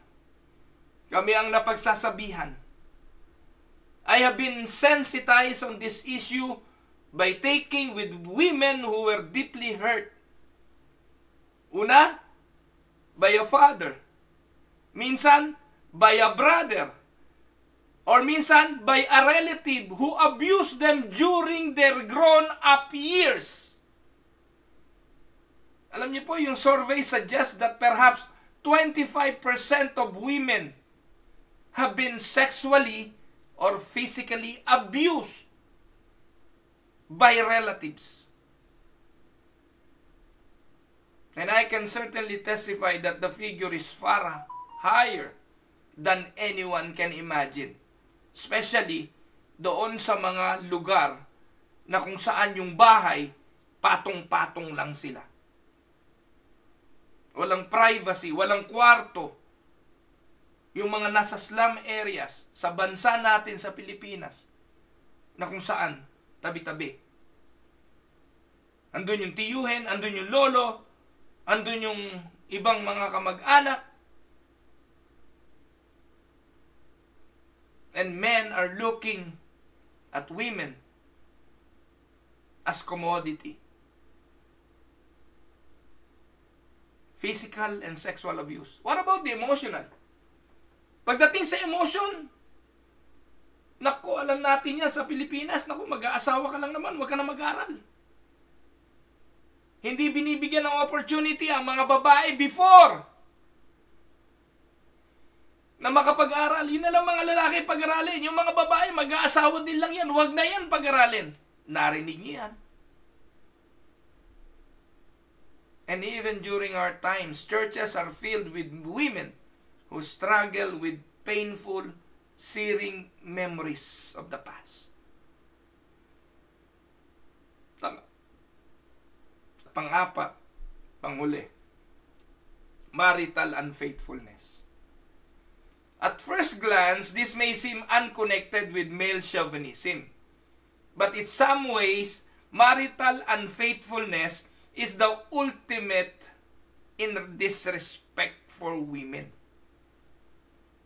kami ang napagsasabihan. I have been sensitized on this issue by taking with women who were deeply hurt. Una, by a father. Minsan, by a brother. Or minsan, by a relative who abused them during their grown-up years. Alam niyo po, yung survey suggests that perhaps 25% of women have been sexually or physically abused by relatives. And I can certainly testify that the figure is far higher than anyone can imagine. Especially doon sa mga lugar na kung saan yung bahay, patong-patong lang sila. Walang privacy, walang kwarto. Yung mga nasa slum areas sa bansa natin sa Pilipinas na kung saan tabi-tabi. Andun yung tiyuhin, andun yung lolo, andun yung ibang mga kamag-anak. And men are looking at women as commodity. Physical and sexual abuse. What about the emotional? Pagdating sa emotion, naku, alam natin yan sa Pilipinas, naku, mag-aasawa ka lang naman, huwag ka na mag-aral. Hindi binibigyan ng opportunity ang mga babae before na makapag-aral. Yun na lang mga lalaki pag-aralin. Yung mga babae, mag-aasawa din lang yan. Huwag na yan pag-aralin. Narinig niyo yan. And even during our times, churches are filled with women who struggle with painful, searing memories of the past. Tama. Pang-apat, panghuli, marital unfaithfulness. At first glance, this may seem unconnected with male chauvinism. But in some ways, marital unfaithfulness is the ultimate in disrespect for women.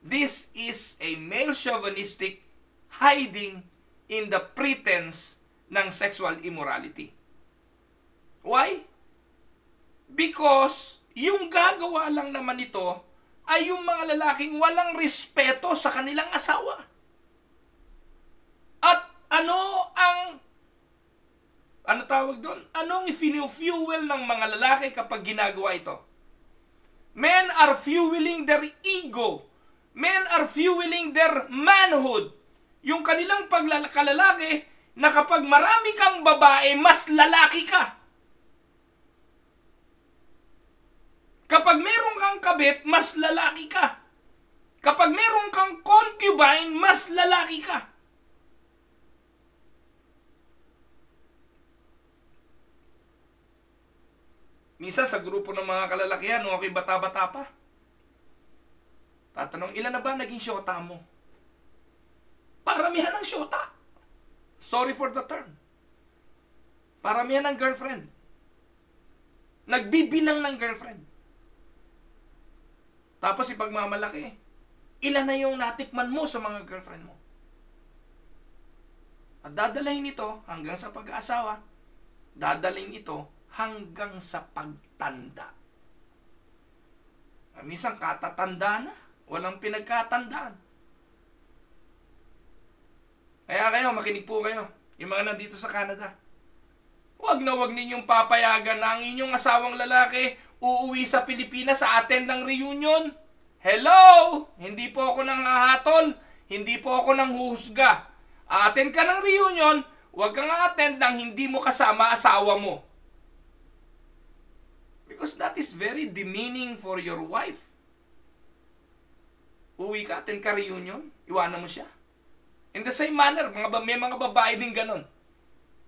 This is a male chauvinistic hiding in the pretense ng sexual immorality. Why? Because yung gagawa lang naman ito ay yung mga lalaking walang respeto sa kanilang asawa. At ano tawag doon? Anong i-fuel ng mga lalaki kapag ginagawa ito? Men are fueling their ego. Men are fueling their manhood. Yung kanilang pagkalalaki na kapag marami kang babae, mas lalaki ka. Kapag meron kang kabit, mas lalaki ka. Kapag meron kang concubine, mas lalaki ka. Minsan sa grupo ng mga kalalakihan, nung ako'y bata-bata pa, tatanong, ilan na ba naging syota mo? Paramihan ng syota. Sorry for the term. Paramihan ng girlfriend. Nagbibilang ng girlfriend. Tapos ipagmamalaki, ilan na yung natikman mo sa mga girlfriend mo? At dadalhin ito hanggang sa pag-aasawa. Dadalhin ito hanggang sa pagtanda. Minsan katatanda na, walang pinagkatandaan. Kaya kayo, makinig po kayo. Yung mga nandito sa Canada. Wag ninyong papayagan na ang inyong asawang lalaki uuwi sa Pilipinas sa attend ng reunion. Hello! Hindi po ako nang hahatol. Hindi po ako nang huhusga. Attend ka ng reunion, wag kang attend nang hindi mo kasama asawa mo. Because that is very demeaning for your wife. Uwi ka, attend ka reunion, iwanan mo siya. In the same manner, may mga babae din ganun.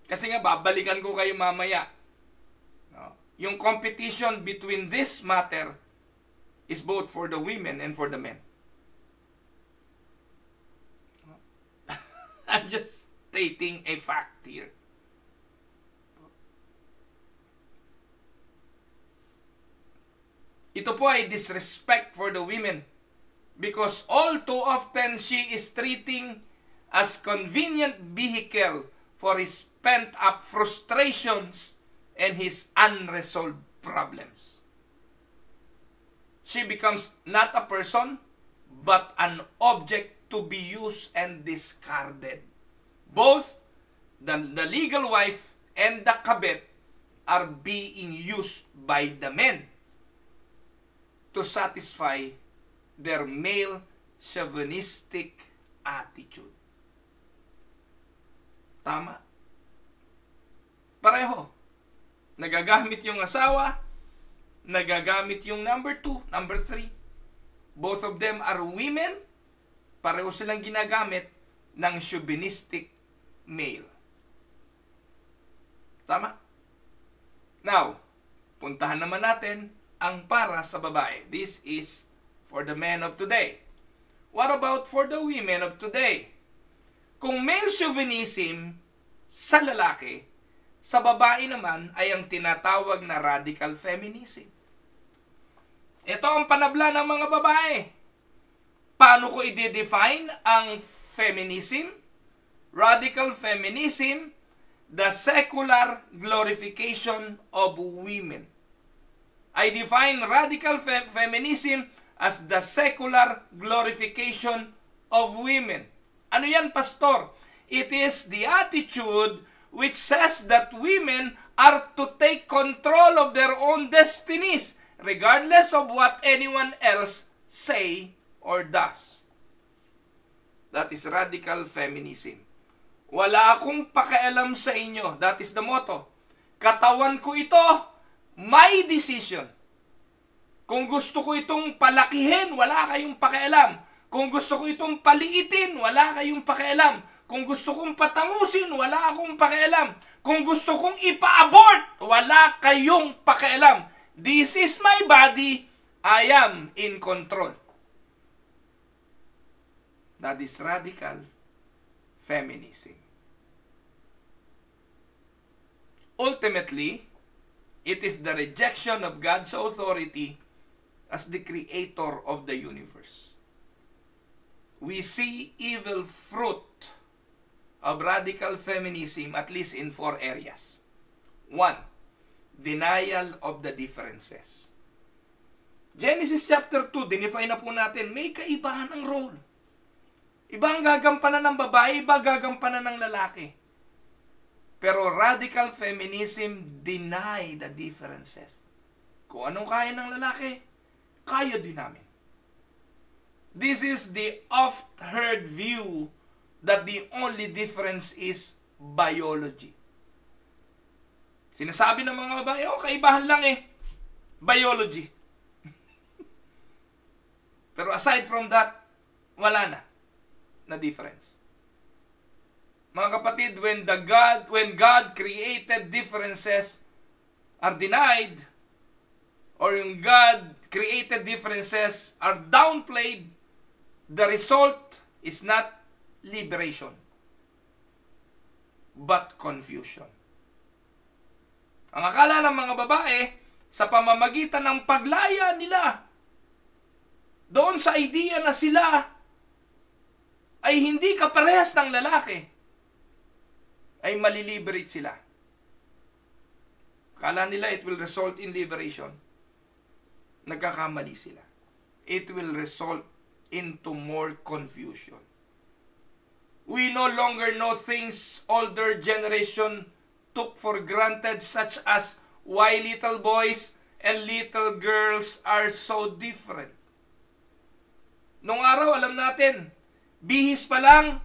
Kasi nga, babalikan ko kayo mamaya. No? Yung competition between this matter is both for the women and for the men. I'm just stating a fact here. Ito po ay disrespect for the women because all too often she is treating as convenient vehicle for his pent-up frustrations and his unresolved problems. She becomes not a person, but an object to be used and discarded. Both the legal wife and the kabit are being used by the men to satisfy their male chauvinistic attitude. Tama. Pareho. Nagagamit yung asawa, nagagamit yung number 2, number 3. Both of them are women. Pareho silang ginagamit ng chauvinistic male. Tama? Now, puntahan naman natin ang para sa babae. This is for the men of today. What about for the women of today? Kung male chauvinism sa lalaki, sa babae naman ay ang tinatawag na radical feminism. Ito ang panabla ng mga babae. Paano ko i-define ang feminism? Radical feminism, the secular glorification of women. I define radical feminism as the secular glorification of women. Ano yan, pastor? It is the attitude which says that women are to take control of their own destinies, regardless of what anyone else say or does. That is radical feminism. Wala akong pakialam sa inyo. That is the motto. Katawan ko ito, my decision. Kung gusto ko itong palakihin, wala kayong pakialam. Kung gusto ko itong paliitin, wala kayong pakialam. Kung gusto kong patangusin, wala akong pakialam. Kung gusto kong ipa-abort, wala kayong pakialam. This is my body, I am in control. That is radical feminism. Ultimately, it is the rejection of God's authority as the creator of the universe. We see evil fruit of radical feminism at least in 4 areas. 1. Denial of the differences. Genesis chapter 2, dinefine na po natin, may kaibahan ng role. Iba ang gagampanan ng babae, iba gagampanan ng lalaki. Pero radical feminism deny the differences. Kung anong kaya ng lalaki, kaya din namin. This is the oft-heard view that the only difference is biology. Sinasabi ng mga babae, kaibahan lang biology. Pero aside from that, wala na difference. Mga kapatid, when God created differences are denied, or yung God created differences are downplayed, the result is not liberation, but confusion. Ang akala ng mga babae, sa pamamagitan ng paglaya nila, doon sa idea na sila ay hindi kaparehas ng lalaki, ay maliliberate sila. Akala nila it will result in liberation. Nagkakamali sila. It will result into more confusion. We no longer know things older generation took for granted, such as why little boys and little girls are so different. Nung araw, alam natin, bihis pa lang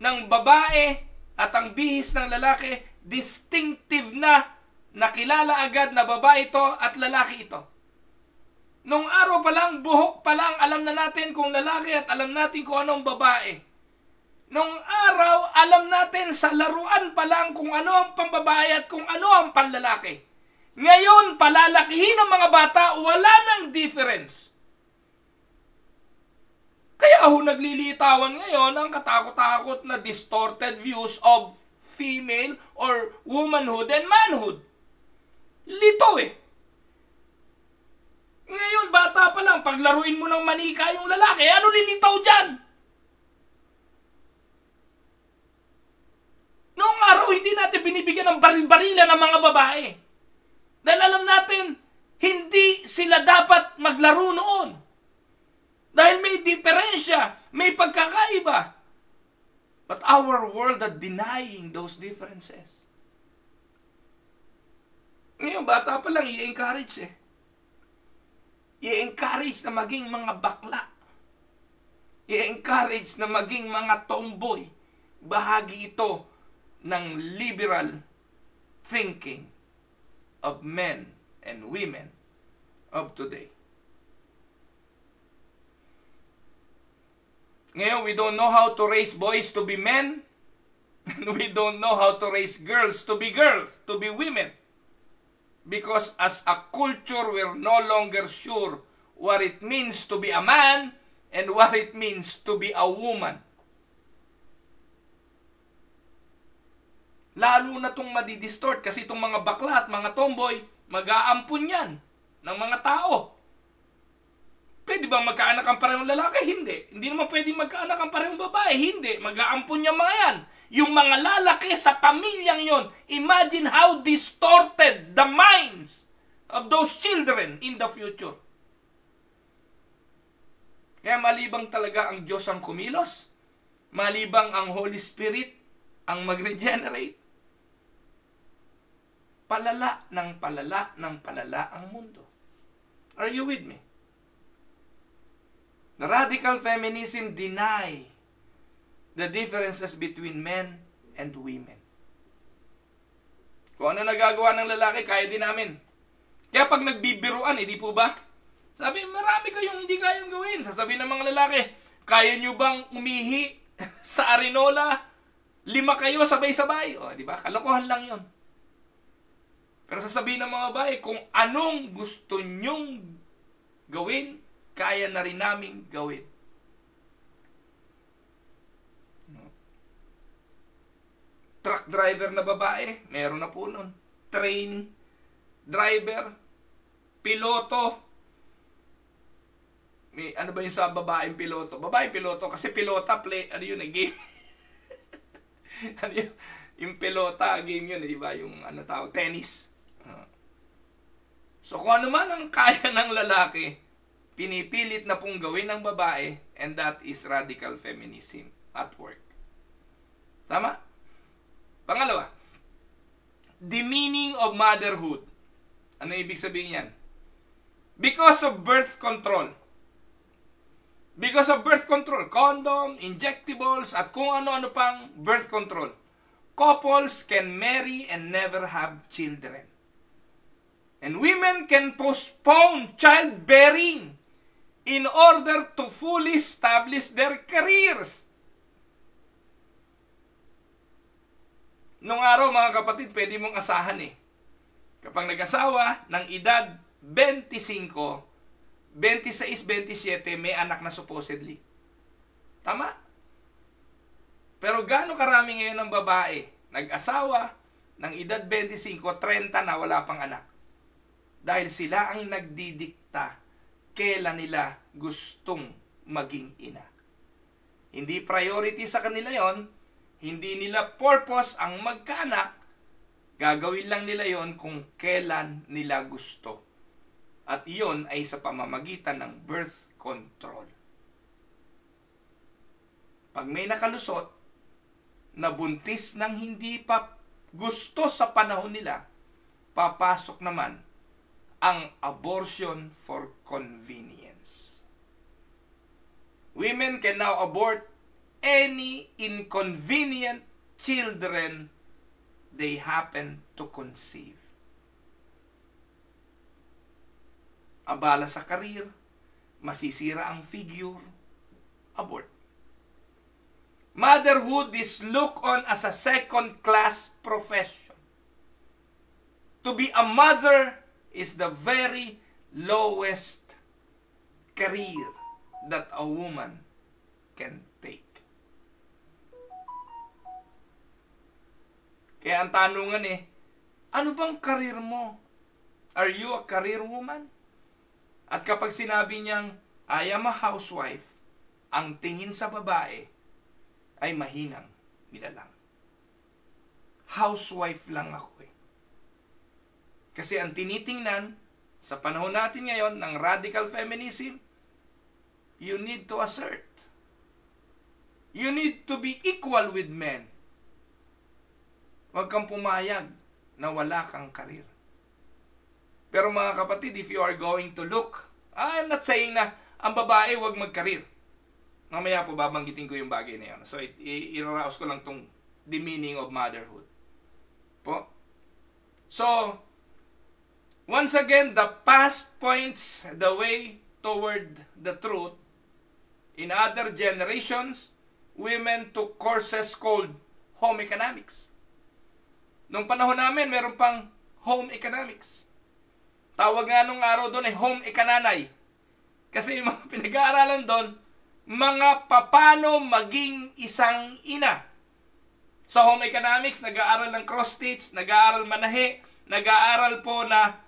ng babae at ang bihis ng lalaki, distinctive na nakilala agad na babae ito at lalaki ito. Nung araw pa lang, buhok pa lang, alam na natin kung lalaki at alam natin kung anong babae. Nung araw, alam natin sa laruan pa lang kung ano ang pambabae at kung ano ang panlalaki. Ngayon, palalakihin ng mga bata, wala nang difference. Kaya naglilitawan ngayon ang katakot-takot na distorted views of female or womanhood and manhood. Lito eh. Ngayon, bata pa lang, paglaruin mo ng manika yung lalaki, ano lilitaw dyan? Noong araw, hindi natin binibigyan ng baril-barilan ng mga babae. Dahil alam natin, hindi sila dapat maglaro noon. Dahil may diferensya, may pagkakaiba. But our world are denying those differences. Ngayon, bata pa lang, i-encourage eh. I-encourage na maging mga bakla. I-encourage na maging mga tomboy. Bahagi ito ng liberal thinking of men and women of today. Ngayon, we don't know how to raise boys to be men, and we don't know how to raise girls, to be women. Because as a culture, we're no longer sure what it means to be a man and what it means to be a woman. Lalo na itong madidistort kasi itong mga bakla at mga tomboy, mag-aampun yan ng mga tao. Pwede ba magkaanak ang parehong lalaki? Hindi. Hindi naman pwede magkaanak ang parehong babae? Hindi. Mag-aampun yung mga yan. Yung mga lalaki sa pamilyang yon, imagine how distorted the minds of those children in the future. Kaya malibang talaga ang Diyos ang kumilos, malibang ang Holy Spirit ang mag-regenerate, palala ng palala ng palala ang mundo. Are you with me? The radical feminism deny the differences between men and women. Kung ano nagagawa ng lalaki, kaya din namin. Kaya pag nagbibiruan, di po ba? Sabi, marami kayong hindi kayang gawin. Sasabihin ng mga lalaki, kaya nyo bang umihi sa arenola? 5 kayo sabay-sabay. O, di ba? Kalokohan lang yon. Pero sasabihin ng mga babae, kung anong gusto nyong gawin, kaya na rin namin gawin. Truck driver na babae, meron na po nun. Train driver, piloto. May, ano ba yung sa babaeng piloto? Babaeng piloto, kasi pilota, ano yun, game. Ano yun? Yung pilota, game yun, di ba? Yung ano tawag, tennis. So kung ano man ang kaya ng lalaki, pinipilit na pong gawin ng babae, and that is radical feminism at work. Tama? Pangalawa, the meaning of motherhood. Ano ibig sabihin yan? Because of birth control. Because of birth control, condom, injectables, at kung ano-ano pang birth control. Couples can marry and never have children. And women can postpone childbearing in order to fully establish their careers. Nung araw, mga kapatid, pwede mong asahan eh. Kapag nag-asawa ng edad 25, 26, 27, may anak na supposedly. Tama? Pero gaano karami ngayon ng babae nag-asawa ng edad 25, 30 na wala pang anak? Dahil sila ang nagdidikta kailan nila gustong maging ina. Hindi priority sa kanila yon, hindi nila purpose ang magkaanak, gagawin lang nila yon kung kailan nila gusto. At iyon ay sa pamamagitan ng birth control. Pag may nakalusot, na buntis ng hindi pa gusto sa panahon nila, papasok naman ang abortion for convenience. Women can now abort any inconvenient children they happen to conceive. Abala sa karir, masisira ang figure, abort. Motherhood is looked on as a second-class profession. To be a mother is the very lowest career that a woman can take. Kaya ang tanungan ano bang career mo? Are you a career woman? At kapag sinabi niyang, I am a housewife, ang tingin sa babae ay mahinang nilalang. Housewife lang ako Kasi ang tinitingnan sa panahon natin ngayon ng radical feminism, you need to assert. You need to be equal with men. Huwag kang pumayag na wala kang karir. Pero mga kapatid, if you are going to look, I'm not saying na ang babae huwag magkarir. Mamaya po babanggitin ko yung bagay na yun. So, iraraos ko lang tong the meaning of motherhood. Po. So, once again, the past points the way toward the truth. In other generations, women took courses called home economics. Nung panahon namin, meron pang home economics. Tawag nga nung araw doon ay home ekananay. Kasi yung mga pinag-aaralan doon, mga papano maging isang ina. Sa home economics, nag-aaral ng cross-stitch, nag-aaral manahe, nag-aaral po na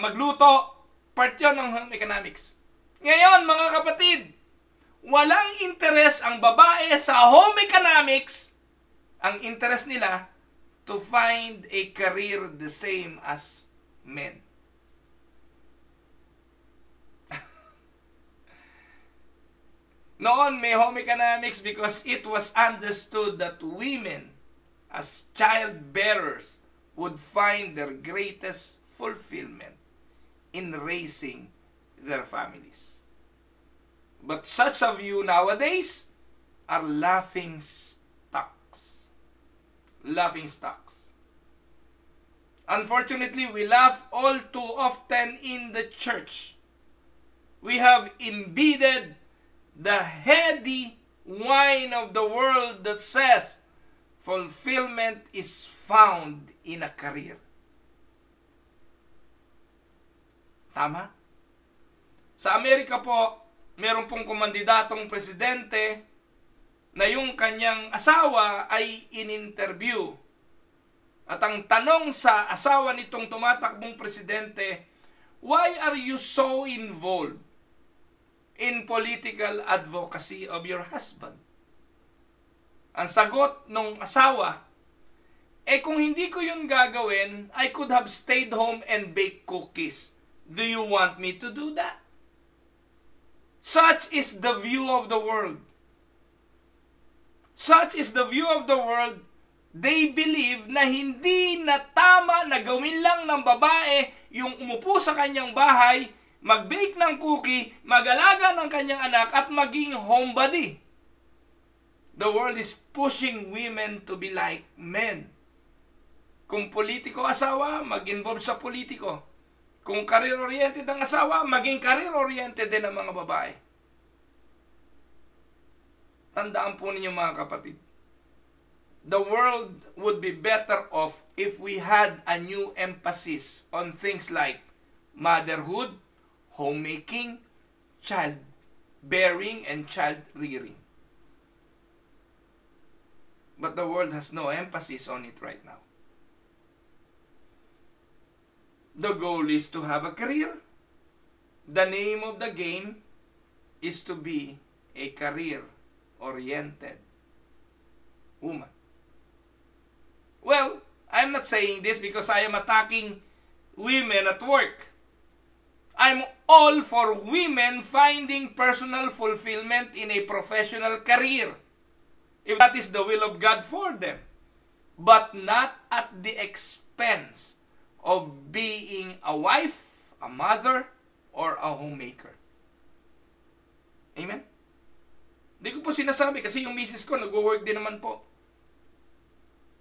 magluto. Part yun ng home economics. Ngayon, mga kapatid, walang interes ang babae sa home economics. Ang interest nila to find a career the same as men. Noon may home economics because it was understood that women as childbearers would find their greatest fulfillment in raising their families. But such a view nowadays are laughing stocks. Laughing stocks. Unfortunately, we laugh all too often in the church. We have embedded the heady wine of the world that says fulfillment is found in a career. Tama? Sa Amerika po, meron pong kumandidatong presidente na yung kanyang asawa ay in-interview. At ang tanong sa asawa nitong tumatakbong presidente, why are you so involved in political advocacy of your husband? Ang sagot ng asawa, kung hindi ko yun gagawin, I could have stayed home and baked cookies. Do you want me to do that? Such is the view of the world. Such is the view of the world. They believe na hindi na tama na gawin lang ng babae yung umupo sa kanyang bahay, mag-bake ng cookie, mag-alaga ng kanyang anak, at maging homebody. The world is pushing women to be like men. Kung politiko asawa, mag-involve sa politiko. Kung career-oriented ang asawa, maging career-oriented din ang mga babae. Tandaan po ninyo mga kapatid, the world would be better off if we had a new emphasis on things like motherhood, homemaking, child-bearing, and child-rearing. But the world has no emphasis on it right now. The goal is to have a career. The name of the game is to be a career-oriented woman. Well, I'm not saying this because I am attacking women at work. I'm all for women finding personal fulfillment in a professional career, if that is the will of God for them. but not at the expense of being a wife, a mother, or a homemaker. Amen? Hindi ko po sinasabi kasi yung misis ko nag-work din naman po.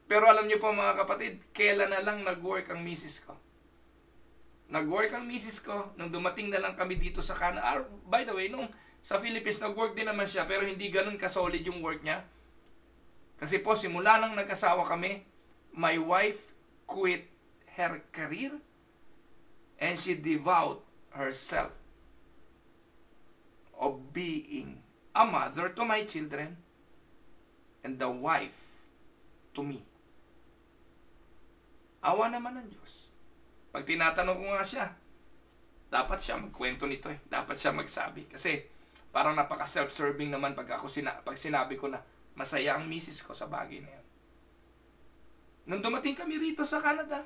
Pero alam niyo po mga kapatid, kailan na lang nag-work ang misis ko? Nag-work ang misis ko nung dumating na lang kami dito sa Canada. By the way, nung sa Philippines, nag-work din naman siya pero hindi ganun ka-solid yung work niya. Kasi po, simula nang nag-asawa kami, my wife quit her career and she devoted herself of being a mother to my children and the wife to me. Awa naman ng Diyos. Pag tinatanong ko nga siya, dapat siya magkwento nito eh. Dapat siya magsabi. Kasi parang napaka self-serving naman pag sinabi ko na masaya ang misis ko sa bagay na yan. Nung dumating kami rito sa Canada,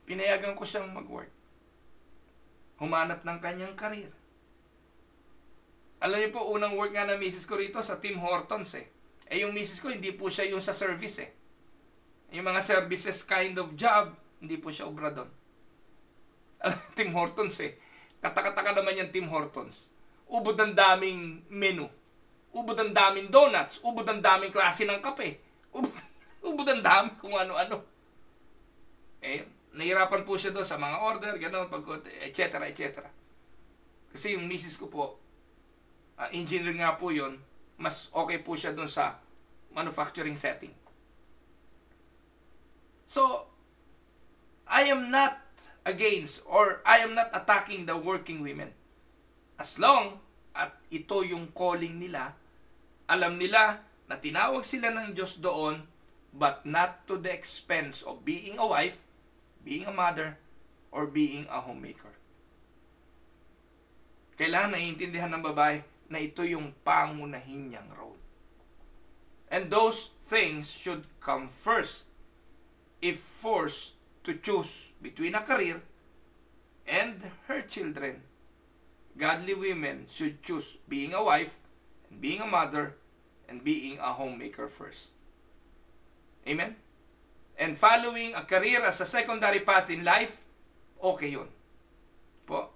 pinayagan ko siyang mag-work. Humanap ng kanyang career. Alam niyo po, unang work nga ng misis ko rito sa Tim Hortons eh. Eh yung misis ko, hindi po siya yung sa service eh. Yung mga services kind of job, hindi po siya obra doon. Tim Hortons eh. Katakataka naman yung Tim Hortons. Ubod ng daming menu. Ubod ng daming donuts. Ubod ng daming klase ng kape. Ubod ng daming kung ano-ano. Eh, nahirapan po siya doon sa mga order, gano'n, etc. etc. Kasi yung misis ko po, engineer nga po yun, mas okay po siya doon sa manufacturing setting. So, I am not against or I am not attacking the working women. As long at ito yung calling nila, alam nila na tinawag sila ng Diyos doon, but not to the expense of being a wife, being a mother, or being a homemaker. Kailangan naiintindihan ng babae na ito yung pangunahin niyang role. And those things should come first if forced to choose between a career and her children. Godly women should choose being a wife, and being a mother, and being a homemaker first. Amen? And following a career as a secondary path in life, okay yun. Po.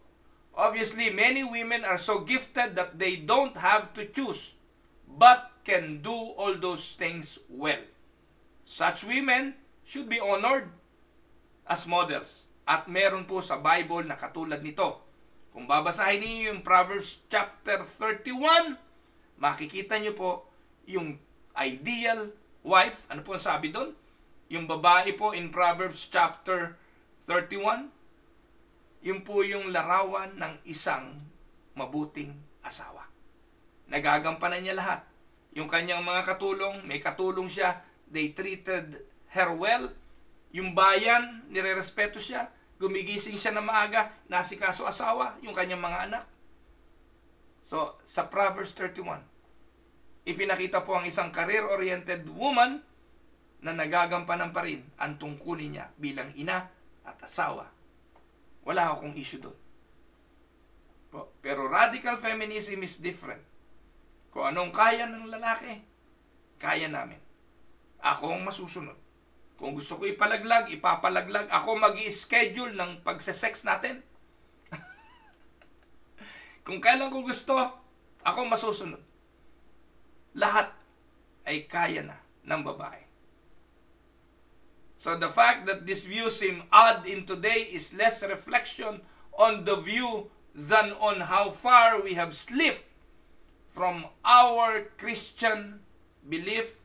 Obviously, many women are so gifted that they don't have to choose, but can do all those things well. Such women should be honored as models. At meron po sa Bible na katulad nito. Kung babasahin niyo yung Proverbs chapter 31, makikita niyo po yung ideal wife. Ano po ang sabi doon? Yung babae po in Proverbs chapter 31, yun po yung larawan ng isang mabuting asawa. Nagagampanan niya lahat. Yung kanyang mga katulong, may katulong siya, they treated her well. Yung bayan, nirerespeto siya. Gumigising siya na maaga, nasikaso asawa, yung kanyang mga anak. So, sa Proverbs 31, ipinakita po ang isang career-oriented woman na nagagampanan pa rin ang tungkulin niya bilang ina at asawa. Wala akong issue doon. Pero radical feminism is different. Kung anong kaya ng lalaki, kaya namin. Ako ang masusunod. Kung gusto ko ipalaglag, ipapalaglag. Ako mag-i-schedule ng pagsesex natin. Kung kailan ko gusto, ako masusunod. Lahat ay kaya na ng babae. So the fact that this view seem odd in today is less reflection on the view than on how far we have slipped from our Christian belief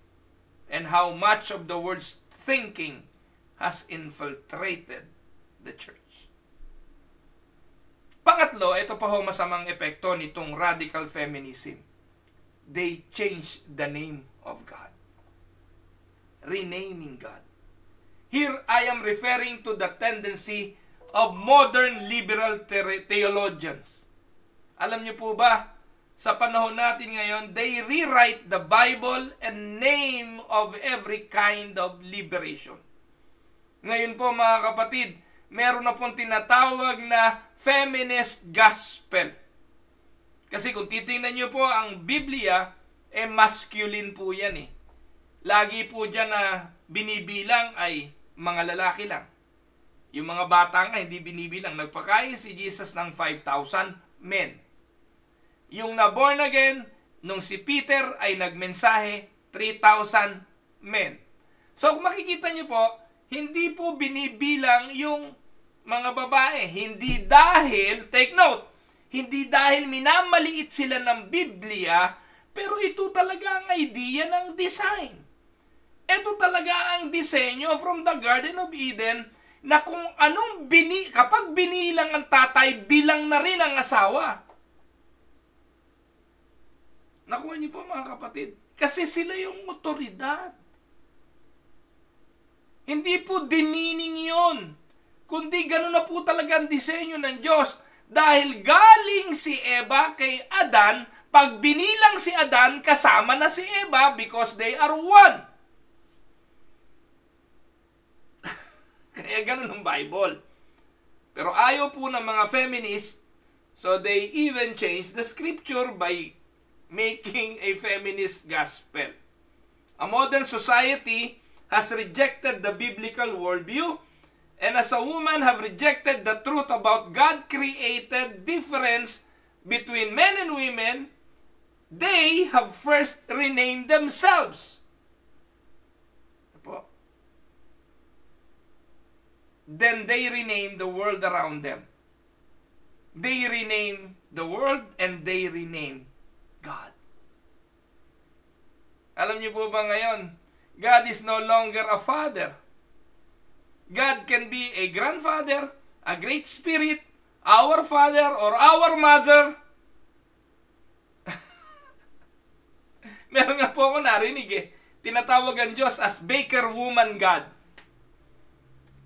and how much of the world's thinking has infiltrated the church. Pangatlo, ito pa ho masamang epekto nitong radical feminism. They changed the name of God. Renaming God. Here, I am referring to the tendency of modern liberal theologians. Alam niyo po ba, sa panahon natin ngayon, they rewrite the Bible and name of every kind of liberation. Ngayon po mga kapatid, meron na pong tinatawag na feminist gospel. Kasi kung titingnan niyo po ang Biblia, masculine po yan eh. lagi po dyan na binibilang ay mga lalaki lang. Yung mga bata nga hindi binibilang. Nagpakain si Jesus ng 5,000 men. Yung na-born again, nung si Peter ay nagmensahe, 3,000 men. So kung makikita niyo po, hindi po binibilang yung mga babae. Hindi dahil, take note, hindi dahil minamaliit sila ng Biblia, pero ito talaga ang idea ng design. Ito talaga ang disenyo from the Garden of Eden na kung anong kapag binilang ang tatay, bilang na rin ang asawa. Nakuha niyo po mga kapatid? Kasi sila yung otoridad. Hindi po demeaning yun. Kundi ganun na po talaga ang disenyo ng Diyos. Dahil galing si Eva kay Adan, pag binilang si Adan, kasama na si Eva because they are one. Kaya ganun ang Bible. Pero ayaw po ng mga feminists, so they even change the scripture by making a feminist gospel. A modern society has rejected the biblical worldview, and as a woman have rejected the truth about God created difference between men and women. They have first renamed themselves. Then they rename the world around them. They rename the world and they rename God. Alam niyo po ba ngayon, God is no longer a father. God can be a grandfather, a great spirit, our father or our mother. Meron nga po ako narinig tinatawag ang Diyos as Baker Woman God.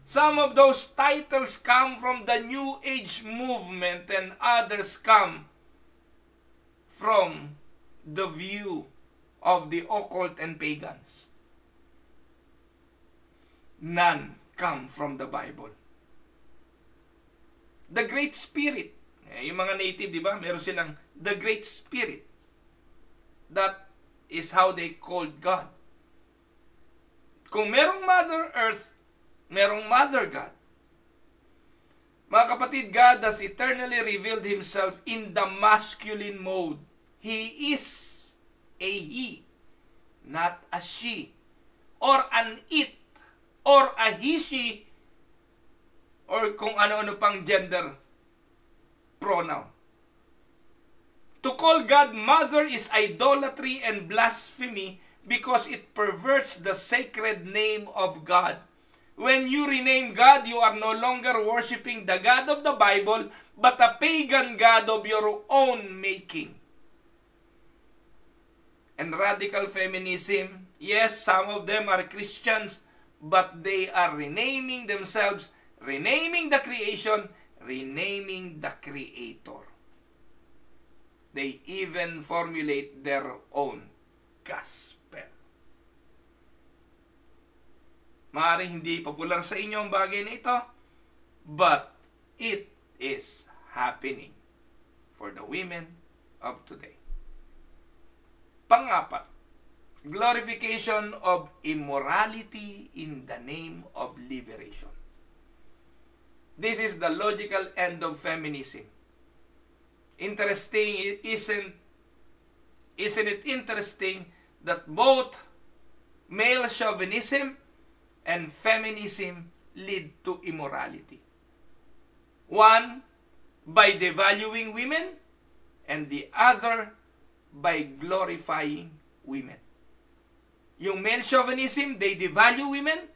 Some of those titles come from the New Age movement and others come from the view of the occult and pagans. None come from the Bible. The Great Spirit. Yung mga native, di ba? Meron silang the Great Spirit. That is how they called God. Kung merong Mother Earth, merong Mother God. Mga kapatid, God has eternally revealed Himself in the masculine mode. He is a He, not a she, or an it, or a he, she, or kung ano-ano pang gender pronoun. To call God Mother is idolatry and blasphemy because it perverts the sacred name of God. When you rename God, you are no longer worshiping the God of the Bible, but a pagan God of your own making. And radical feminism, yes, some of them are Christians, but they are renaming themselves, renaming the creation, renaming the Creator. They even formulate their own gospel. Maaaring hindi popular sa inyo ang bagay na ito, but it is happening for the women of today. Pangapat, glorification of immorality in the name of liberation. This is the logical end of feminism. Interesting, isn't it interesting that both male chauvinism and feminism lead to immorality? One, by devaluing women, and the other, by glorifying women. Yung male chauvinism, they devalue women.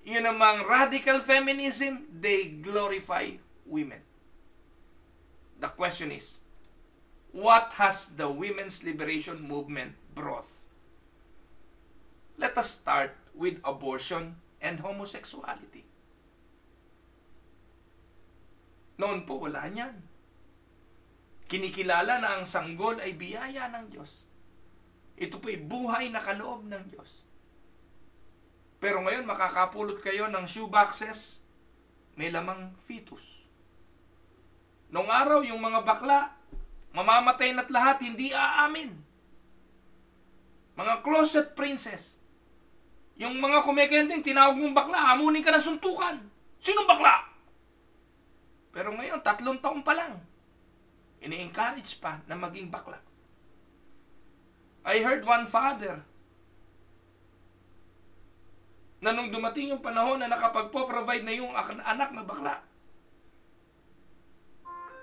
Yun namang radical feminism, they glorify women. The question is, what has the women's liberation movement brought? Let us start with abortion and homosexuality. Noon po, wala niyan. Kinikilala na ang sanggol ay biyaya ng Diyos. Ito po'y buhay na kaloob ng Diyos. Pero ngayon, makakapulot kayo ng shoeboxes, may lamang fetus. Noong araw, yung mga bakla, mamamatay na't lahat, hindi aamin. Mga closet princess. Yung mga kumikending, tinawag mong bakla, hamunin ka na suntukan. Sinong bakla? Pero ngayon, 3 taon pa lang, ini-encourage pa na maging bakla. I heard one father na nung dumating yung panahon na nakapagpo-provide na yung anak na bakla,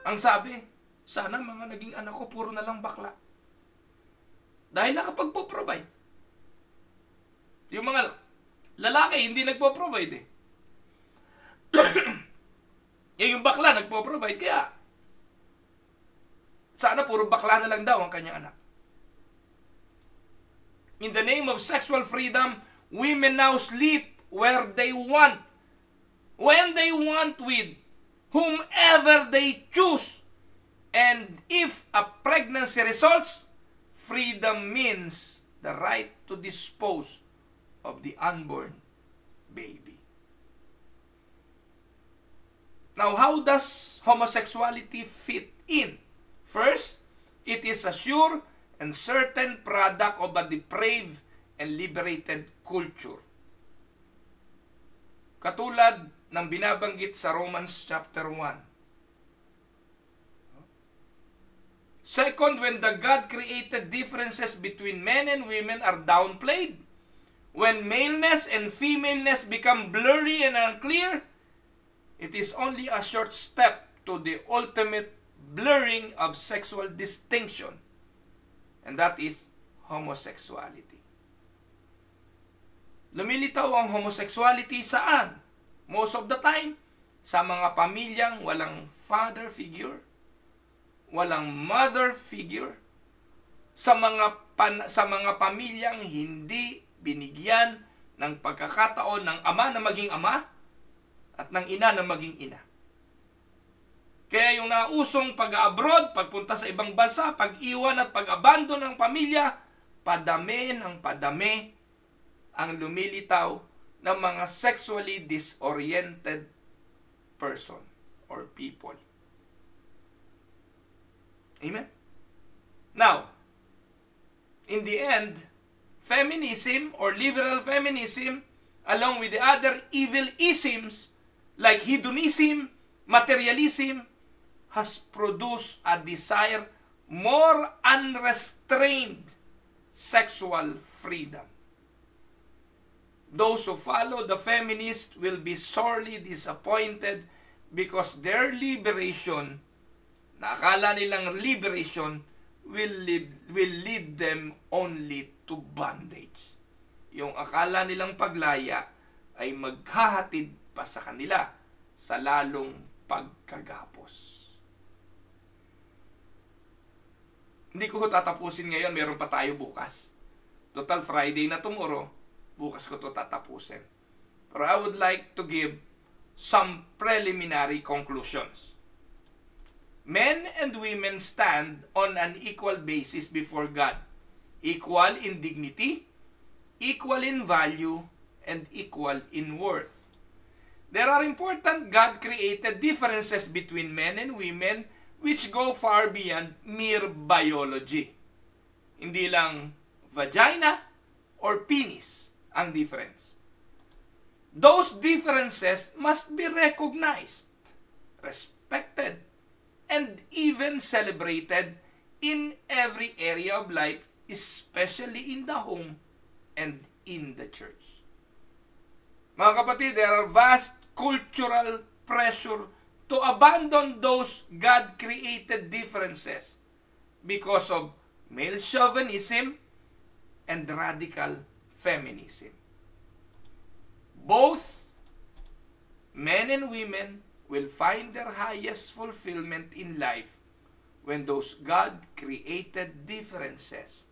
ang sabi, sana mga naging anak ko puro na lang bakla. Dahil nakapagpo-provide. Yung mga lalaki hindi nagpo-provide eh. Yung bakla nagpo-provide, kaya sana puro bakla na lang daw ang kanyang anak. In the name of sexual freedom, women now sleep where they want, when they want, with whomever they choose. And if a pregnancy results, freedom means the right to dispose of the unborn baby. Now, how does homosexuality fit in? First, it is a sure and certain product of a depraved and liberated culture. Katulad ng binabanggit sa Romans chapter 1. Second, when the God created differences between men and women are downplayed, when maleness and femaleness become blurry and unclear, it is only a short step to the ultimate blurring of sexual distinction, and that is homosexuality. Lumilitaw ang homosexuality saan? Most of the time, sa mga pamilyang walang father figure, walang mother figure, sa mga pamilyang hindi binigyan ng pagkakataon ng ama na maging ama at ng ina na maging ina. Kaya yung nausong pag-abroad, pagpunta sa ibang bansa, pag-iwan at pag-abandon ng pamilya, padami ng padami ang lumilitaw ng mga sexually disoriented person or people. Amen? Now, in the end, feminism or liberal feminism, along with the other evil isms like hedonism, materialism, has produced a desire more unrestrained sexual freedom. Those who follow the feminists will be sorely disappointed because their liberation, na akala nilang liberation, will lead them only to bondage. Yung akala nilang paglaya ay maghahatid pa sa kanila sa lalong pagkagapos. Hindi ko tatapusin ngayon, meron pa tayo bukas. Total Friday na tomorrow, bukas ko to tatapusin. Pero I would like to give some preliminary conclusions. Men and women stand on an equal basis before God. Equal in dignity, equal in value, and equal in worth. There are important God-created differences between men and women which go far beyond mere biology. Hindi lang vagina or penis ang difference. Those differences must be recognized, respected, and even celebrated in every area of life, especially in the home and in the church. Mga kapatid, there are vast cultural pressure to abandon those God-created differences because of male chauvinism and radical feminism. Both men and women will find their highest fulfillment in life when those God-created differences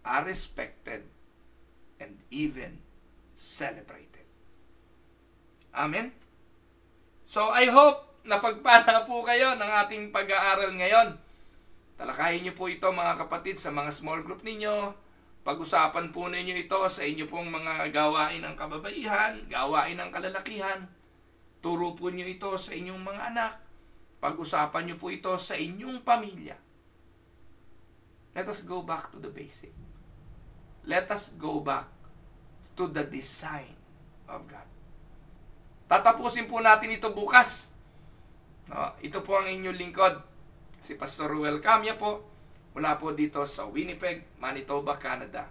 are respected and even celebrated. Amen? So I hope napagpala po kayo ng ating pag-aaral ngayon. Talakayin niyo po ito mga kapatid sa mga small group ninyo. Pag-usapan po ninyo ito sa inyo pong mga gawain ng kababaihan, gawain ng kalalakihan. Turo po niyo ito sa inyong mga anak. Pag-usapan niyo po ito sa inyong pamilya. Let us go back to the basic. Let us go back to the design of God. Tatapusin po natin ito bukas. No, ito po ang inyong lingkod, si Pastor Ruel Camia po, mula po dito sa Winnipeg, Manitoba, Canada,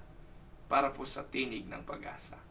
para po sa Tinig ng Pag-asa.